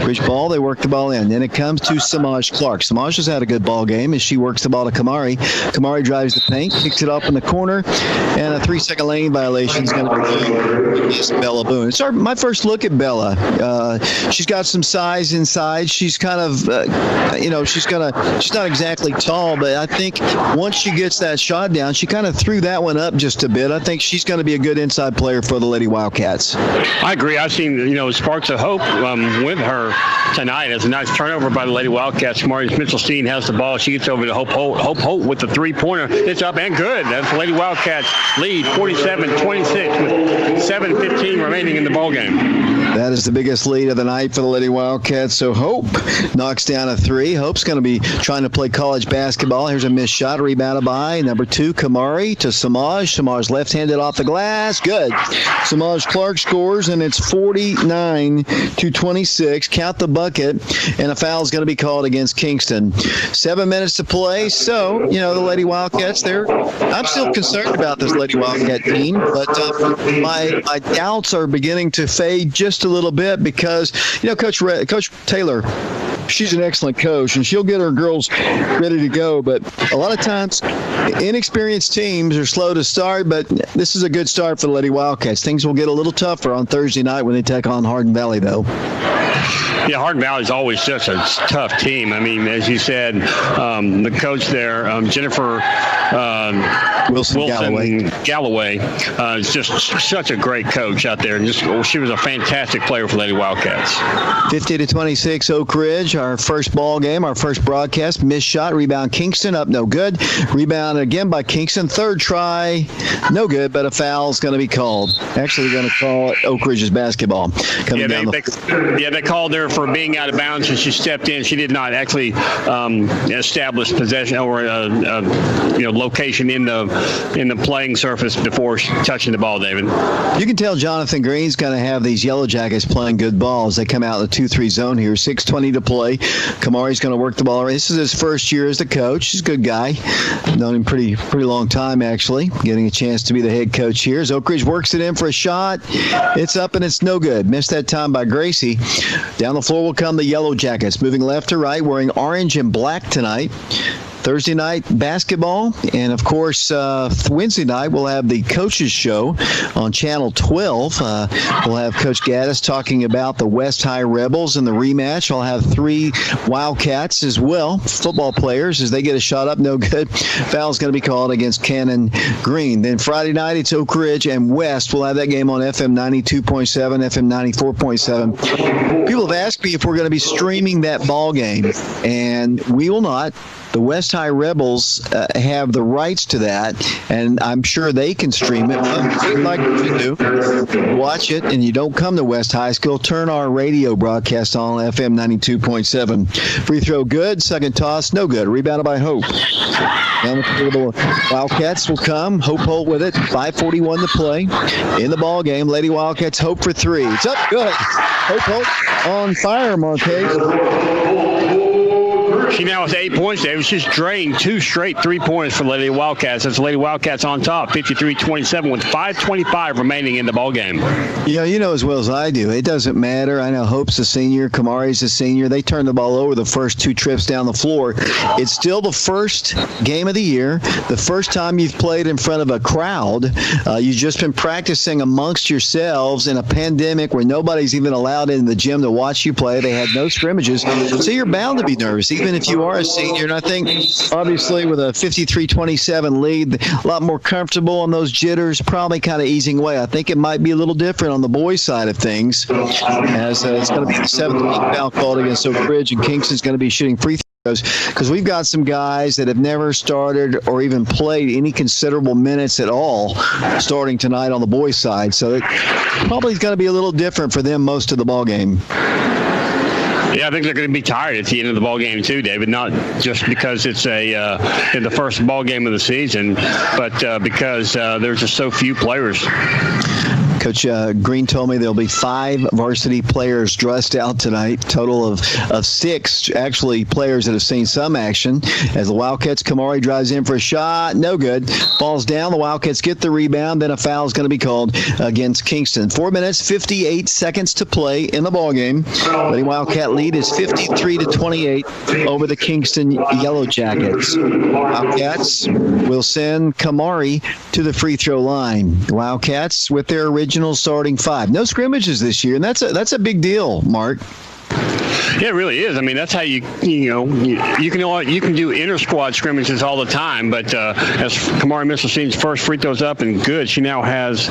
Ridge ball, they work the ball in. Then it comes to Samaj Clark. Samaj has had a good ball game as she works the ball to Kamari. Kamari drives the paint, kicks it up in the corner, and a 3-second lane violation is going to be against Bella Boone. It's my first look at Bella. She's got some size inside. She's kind of, she's not exactly tall, but I think once she gets that shot down, she kind of threw that one up just a bit. I think she's going to be a good inside player for the Lady Wildcats. I agree. I've seen, sparks of hope with her tonight. It's a nice turnover by the Lady Wildcats. Kamari Mitchell-Steen has the ball. She gets over to Hope Holt. Hope Holt with the three-pointer. It's up and good. That's the Lady Wildcats lead 47-26 with 7:15 remaining in the ballgame. That is the biggest lead of the night for the Lady Wildcats. So Hope knocks down a three. Hope's going to be trying to play college basketball. Here's a missed shot, rebounded by number 2, Kamari, to Samaj. Samaj left-handed off the glass. Good. Samaj Clark scores, and it's 49-26. Count the bucket, and a foul is going to be called against Kingston. 7 minutes to play. So, the Lady Wildcats, I'm still concerned about this Lady Wildcat team, but my doubts are beginning to fade just a little bit because, Coach Taylor, she's an excellent coach, and she'll get her girls ready to go. But a lot of times, inexperienced teams are slow to start, but this is a good start for the Lady Wildcats. Things will get a little tougher on Thursday night when they take on Hardin Valley, though. Yeah, Hardin Valley is always such a tough team. I mean, as you said, the coach there, Jennifer Wilson Galloway, is just such a great coach out there. And she was a fantastic player for Lady Wildcats. 50-26 Oak Ridge, our first ball game, our first broadcast. Missed shot, rebound Kingston, up no good. Rebound again by Kingston. Third try, no good, but a foul is going to be called. Actually, we're going to call it Oak Ridge's basketball. They called her for being out of bounds, and she stepped in. She did not actually establish possession or location in the playing surface before touching the ball, David. You can tell Jonathan Green's going to have these Yellow Jackets playing good ball as they come out in the 2-3 zone here. 6:20 to play. Kamari's going to work the ball. This is his first year as the coach. He's a good guy. Known him pretty long time, actually. Getting a chance to be the head coach here. As Oak Ridge works it in for a shot. It's up and it's no good. Missed that time by Gracie. Down the floor will come the Yellow Jackets, moving left to right, wearing orange and black tonight. Thursday night basketball, and of course Wednesday night we'll have the coaches show on Channel 12. We'll have Coach Gaddis talking about the West High Rebels and the rematch. I'll have 3 Wildcats as well, football players, as they get a shot up, no good. Foul's going to be called against Cannon Green. Then Friday night it's Oak Ridge and West. We'll have that game on FM 92.7, FM 94.7. People have asked me if we're going to be streaming that ball game, and we will not. The West High Rebels have the rights to that, and I'm sure they can stream it. Like you do, watch it, and you don't come to West High School, turn our radio broadcast on FM 92.7. Free throw good, second toss, no good. Rebounded by Hope. Down the Wildcats will come. Hope with it. 5:41 to play in the ball game. Lady Wildcats Hope for 3. It's up good. Hope on fire, Marquez. She now has 8 points, David. She's drained 2 straight 3-pointers for Lady Wildcats. That's Lady Wildcats on top, 53-27, with 5:25 remaining in the ball game. You know as well as I do. It doesn't matter. I know Hope's a senior, Kamari's a senior. They turned the ball over the first 2 trips down the floor. It's still the first game of the year, the first time you've played in front of a crowd. You've just been practicing amongst yourselves in a pandemic where nobody's even allowed in the gym to watch you play. They had no scrimmages. So you're bound to be nervous, even if you are a senior. And I think, obviously, with a 53-27 lead, a lot more comfortable on those jitters, probably kind of easing away. I think it might be a little different on the boys' side of things, as it's going to be the 7th foul called against Oak Ridge, and Kingston's going to be shooting free throws, because we've got some guys that have never started or even played any considerable minutes at all starting tonight on the boys' side. So it probably is going to be a little different for them most of the ball game. Yeah, I think they're going to be tired at the end of the ball game too, David. Not just because it's in the first ball game of the season, but because there's just so few players. Coach Green told me there'll be 5 varsity players dressed out tonight, total of 6 actually players that have seen some action. As the Wildcats, Kamari drives in for a shot, no good. Falls down, the Wildcats get the rebound, then a foul is going to be called against Kingston. 4 minutes, 58 seconds to play in the ballgame. The Wildcat lead is 53-28 over the Kingston Yellow Jackets. Wildcats will send Kamari to the free throw line. The Wildcats with their original starting 5. No scrimmages this year, and that's a big deal, Mark. Yeah, it really is. I mean, that's how you can do inter squad scrimmages all the time. But as Kamari Michelstein's first free throws up and good, she now has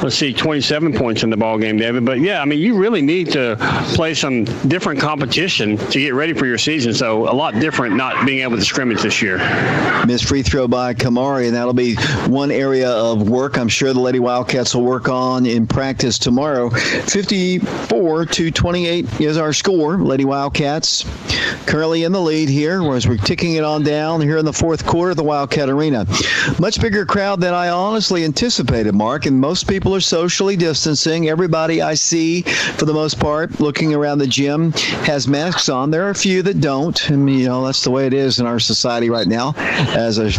27 points in the ball game, David. But yeah, I mean, you really need to play some different competition to get ready for your season. So a lot different not being able to scrimmage this year. Missed free throw by Kamari, and that'll be one area of work I'm sure the Lady Wildcats will work on in practice tomorrow. 54-28 is our score. Lady Wildcats currently in the lead here as we're ticking it on down here in the fourth quarter of the Wildcat Arena. Much bigger crowd than I honestly anticipated, Mark, and most people are socially distancing. Everybody I see, for the most part, looking around the gym has masks on. There are a few that don't, and that's the way it is in our society right now, as a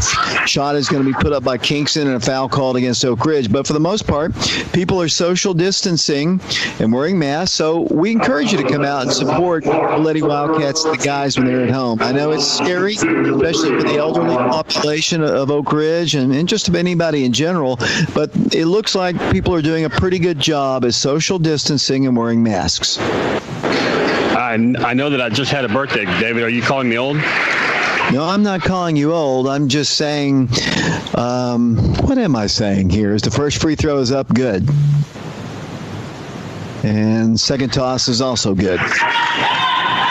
shot is going to be put up by Kingston and a foul called against Oak Ridge. But for the most part, people are social distancing and wearing masks, so we encourage you to come out and support the Lady Wildcats, the guys, when they're at home. I know it's scary, especially for the elderly population of Oak Ridge and just about anybody in general, but it looks like people are doing a pretty good job at social distancing and wearing masks. I know that I just had a birthday, David. Are you calling me old? No, I'm not calling you old. I'm just saying, what am I saying here? Is the first free throw is up, good. And second toss is also good.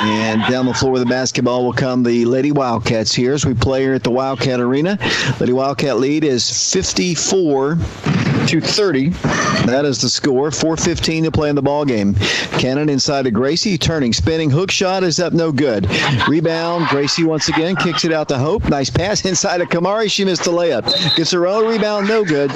And down the floor with the basketball will come the Lady Wildcats here as we play here at the Wildcat Arena. Lady Wildcat lead is 54-30. That is the score. 4:15 to play in the ball game. Cannon inside to Gracie, turning, spinning, hook shot is up, no good. Rebound, Gracie once again kicks it out to Hope. Nice pass inside to Kamari. She missed the layup. Gets her own rebound, no good.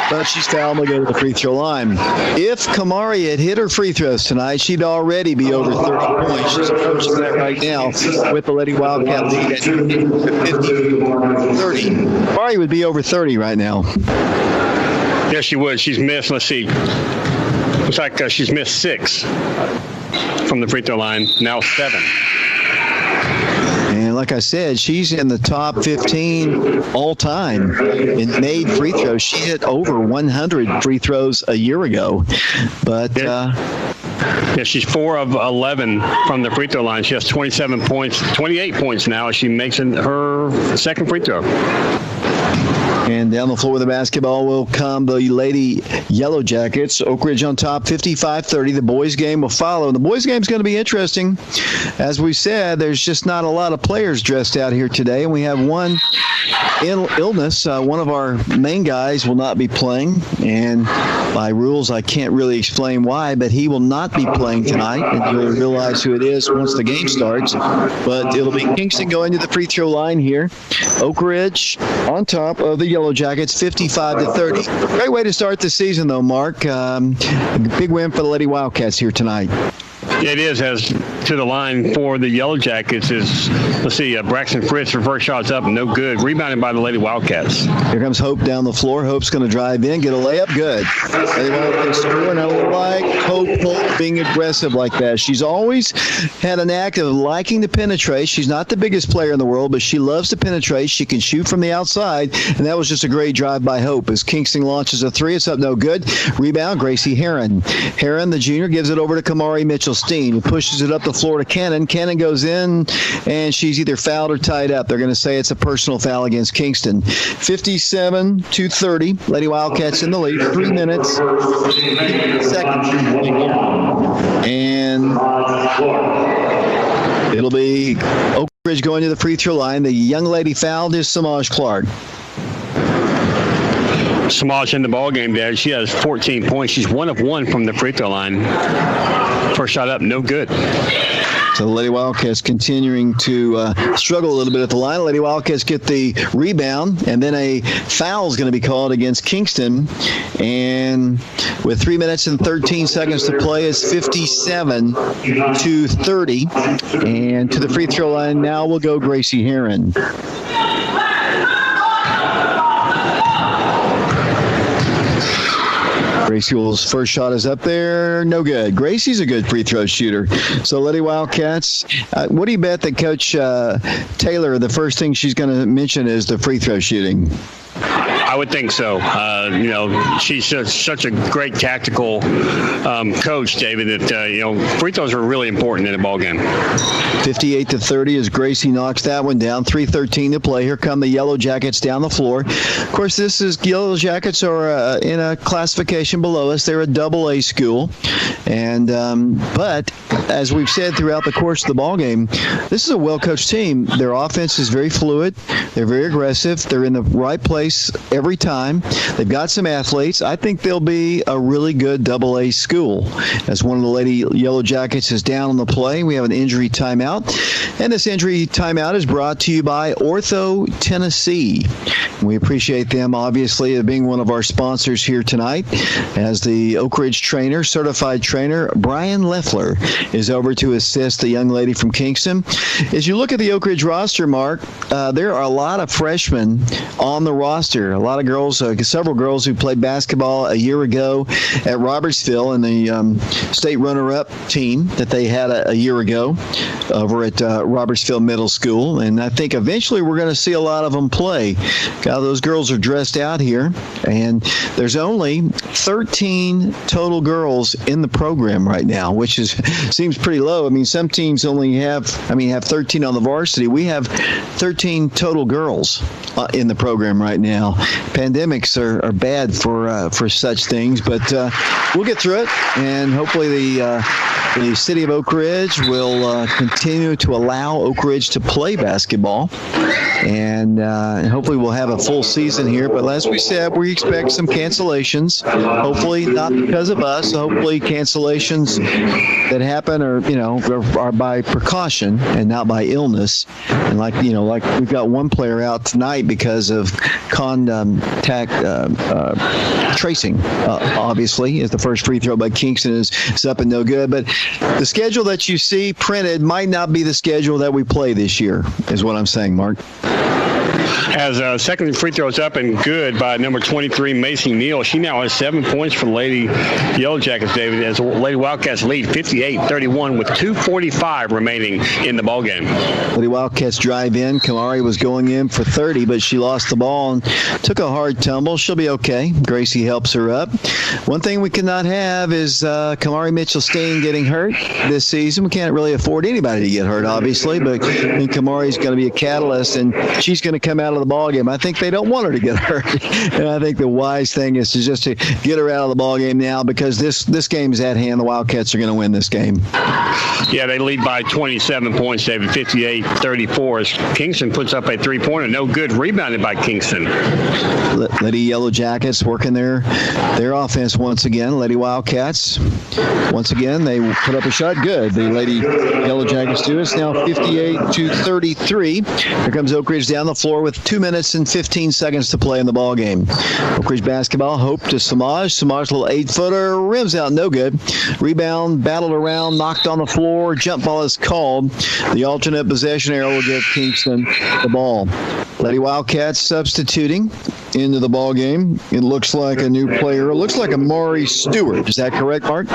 But she's fouled and will go to the free throw line. If Kamari had hit her free throws tonight, she'd already be over 30 points. She's approaching that right now with the Lady Wildcat lead at 50-30. Kamari would be over 30 right now. Yes, she would. She's missed, let's see. Looks like she's missed 6 from the free throw line, now 7. And like I said, she's in the top 15 all time in made free throws. She hit over 100 free throws a year ago. But yeah, she's 4 of 11 from the free throw line. She has 27 points, 28 points now as she makes her second free throw. And down the floor with the basketball will come the Lady Yellow Jackets. Oak Ridge on top, 55-30. The boys' game will follow. The boys' game is going to be interesting. As we said, there's just not a lot of players dressed out here today, and we have one illness. One of our main guys will not be playing, and by rules, I can't really explain why, but he will not be playing tonight, and you'll realize who it is once the game starts. But it'll be Kingston going to the free throw line here. Oak Ridge on top of the Yellow Jackets, 55-30. Great way to start the season, though, Mark. A big win for the Lady Wildcats here tonight. It is, as to the line for the Yellow Jackets is, let's see, Braxton Fritz, her first shot's up, no good. Rebounded by the Lady Wildcats. Here comes Hope down the floor. Hope's going to drive in, get a layup, good. Lady Wildcats score, and I like Hope being aggressive like that. She's always had an act of liking to penetrate. She's not the biggest player in the world, but she loves to penetrate. She can shoot from the outside, and that was just a great drive by Hope. As Kingston launches a three, it's up, no good. Rebound, Gracie Heron. Heron, the junior, gives it over to Kamari Michelstein, who pushes it up the floor to Cannon. Cannon goes in, and she's either fouled or tied up. They're going to say it's a personal foul against Kingston. 57-30. Lady Wildcats in the lead. 3 minutes, 50 seconds. And it'll be Oak Ridge going to the free throw line. The young lady fouled is Samaj Clark. Samaj in the ball game there. She has 14 points. She's 1 of 1 from the free throw line. First shot up, no good. So the Lady Wildcats continuing to struggle a little bit at the line. Lady Wildcats get the rebound, and then a foul is going to be called against Kingston. And with 3 minutes and 13 seconds to play, it's 57-30. And to the free throw line now will go Gracie Heron. Gracie's first shot is up there. No good. Gracie's a good free throw shooter. So Lady Wildcats, what do you bet that Coach Taylor, the first thing she's going to mention is the free throw shooting? I would think so. She's such a great tactical coach, David, that, free throws are really important in a ball game. 58-30 as Gracie knocks that one down. 3:13 to play. Here come the Yellow Jackets down the floor. Of course, Yellow Jackets are in a classification below us. They're a double-A school. And but as we've said throughout the course of the ball game, this is a well-coached team. Their offense is very fluid. They're very aggressive. They're in the right place every time. They've got some athletes. I think they'll be a really good double-A school. As one of the Lady Yellow Jackets is down on the play, we have an injury timeout. And this injury timeout is brought to you by Ortho Tennessee. We appreciate them, obviously, being one of our sponsors here tonight, as the Oak Ridge trainer, certified trainer, Brian Leffler, is over to assist the young lady from Kingston. As you look at the Oak Ridge roster, Mark, there are a lot of freshmen on the roster. A lot of girls, several girls who played basketball a year ago at Robertsville in the state runner-up team that they had a year ago over at Robertsville Middle School. And I think eventually we're going to see a lot of them play. God, those girls are dressed out here, and there's only 13 total girls in the program right now, which seems pretty low. I mean, some teams only have 13 on the varsity. We have 13 total girls in the program right now. Pandemics are bad for such things, but we'll get through it, and hopefully the city of Oak Ridge will continue to allow Oak Ridge to play basketball, and hopefully we'll have a full season here. But as we said, we expect some cancellations. Hopefully not because of us. Hopefully cancellations that happen are by precaution and not by illness. And like we've got one player out tonight because of contact tracing. Obviously, as the first free throw by Kingston is up and no good. But the schedule that you see printed might not be the schedule that we play this year, is what I'm saying, Mark. As second free throws up and good by number 23, Macy Neal. She now has 7 points for the Lady Yellow Jackets, David, as the Lady Wildcats lead 58-31 with 2:45 remaining in the ballgame. Lady Wildcats drive in. Kamari was going in for 30, but she lost the ball and took a hard tumble. She'll be okay. Gracie helps her up. One thing we cannot have is Kamari Mitchell-Steen getting hurt this season. We can't really afford anybody to get hurt, obviously, but I think Kamari's going to be a catalyst, and she's going to come out of the ball game. I think they don't want her to get hurt, and I think the wise thing is to get her out of the ball game now, because this game is at hand. The Wildcats are going to win this game. Yeah, they lead by 27 points, David, 58-34, as Kingston puts up a three-pointer. No good, rebounded by Kingston. Lady Yellow Jackets working their offense once again. Lady Wildcats, once again, they put up a shot. Good. The Lady Yellow Jackets do. It's now 58-33. Here comes Oak Ridge down the floor with 2 minutes and 15 seconds to play in the ball game. Oak Ridge basketball, Hope to Samaj. Samaj, little 8-footer, rims out, no good. Rebound, battled around, knocked on the floor. Jump ball is called. The alternate possession arrow will give Kingston the ball. Lady Wildcats substituting into the ball game. It looks like a new player. It looks like Amari Stewart. Is that correct, Mark?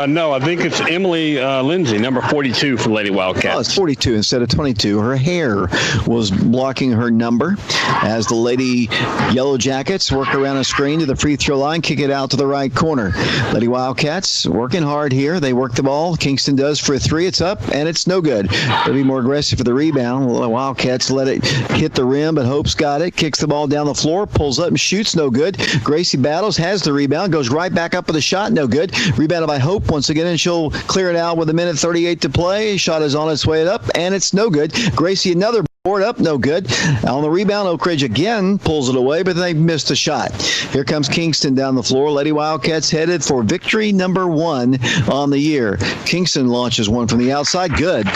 No, I think it's Emily Lindsay, number 42 for Lady Wildcats. Oh, it's 42 instead of 22. Her hair was blocking her number as the Lady Yellow Jackets work around a screen to the free throw line, kick it out to the right corner. Lady Wildcats working hard here. They work the ball. Kingston does for a three. It's up, and it's no good. They'll be more aggressive for the rebound. The Wildcats let it hit the rim, but Hope's got it. Kicks the ball down the floor, pulls up and shoots, no good. Gracie battles, has the rebound, goes right back up with a shot, no good. Rebounded by Hope once again, and she'll clear it out with 1:38 to play. Shot is on its way up, and it's no good. Gracie another board up, no good. On the rebound, Oak Ridge again pulls it away, but they missed a shot. Here comes Kingston down the floor. Lady Wildcats headed for victory number 1 on the year. Kingston launches one from the outside. Good.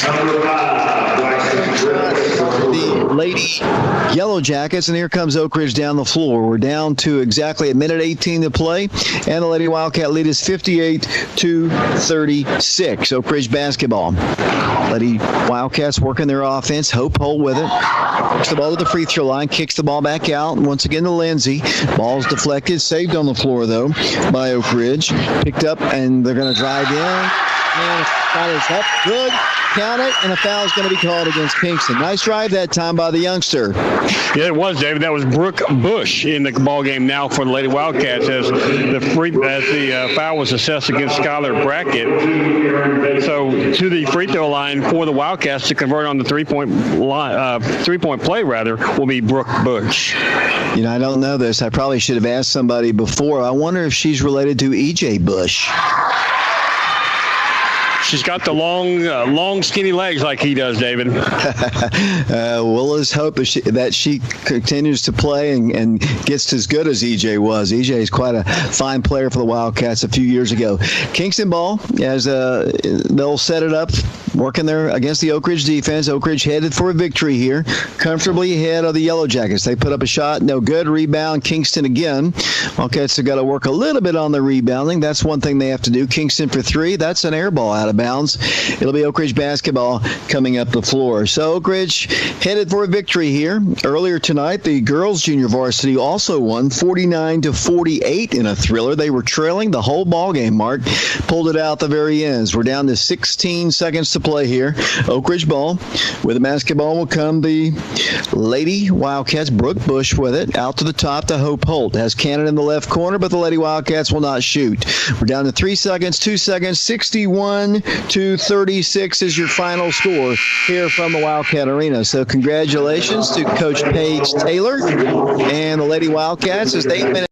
The Lady Yellow Jackets, and here comes Oak Ridge down the floor. We're down to exactly 1:18 to play, and the Lady Wildcat lead is 58-36. Oak Ridge basketball. Lady Wildcats working their offense. Hope Hole with it. Puts the ball to the free throw line, kicks the ball back out, and once again to Lindsay. Ball's deflected, saved on the floor, though, by Oak Ridge. Picked up, and they're going to drive in. And shot is up. Good. Count it, and a foul is going to be called against Kingston. Nice drive that time by the youngster. Yeah, it was, David. That was Brooke Bush in the ball game now for the Lady Wildcats as the foul was assessed against Skylar Brackett. So to the free throw line for the Wildcats to convert on the three-point play will be Brooke Bush. You know, I don't know this. I probably should have asked somebody before. I wonder if she's related to E.J. Bush. She's got the long, skinny legs like he does, David. Well, let's hope that she continues to play and gets as good as EJ was. EJ is quite a fine player for the Wildcats a few years ago. Kingston ball, as they'll set it up, working there against the Oak Ridge defense. Oak Ridge headed for a victory here, comfortably ahead of the Yellow Jackets. They put up a shot, no good. Rebound, Kingston again. Wildcats have got to work a little bit on the rebounding. That's one thing they have to do. Kingston for three. That's an air ball out of bounds. It'll be Oak Ridge basketball coming up the floor. So Oak Ridge headed for a victory here. Earlier tonight, the girls junior varsity also won 49-48 in a thriller. They were trailing the whole ball game, Mark. Pulled it out the very ends. We're down to 16 seconds to play here. Oak Ridge ball. With the basketball will come the Lady Wildcats. Brooke Bush with it. Out to the top to Hope Holt. Has Cannon in the left corner, but the Lady Wildcats will not shoot. We're down to 3 seconds, 2 seconds, 61-36 is your final score here from the Wildcat Arena. So congratulations to Coach Paige Taylor and the Lady Wildcats as they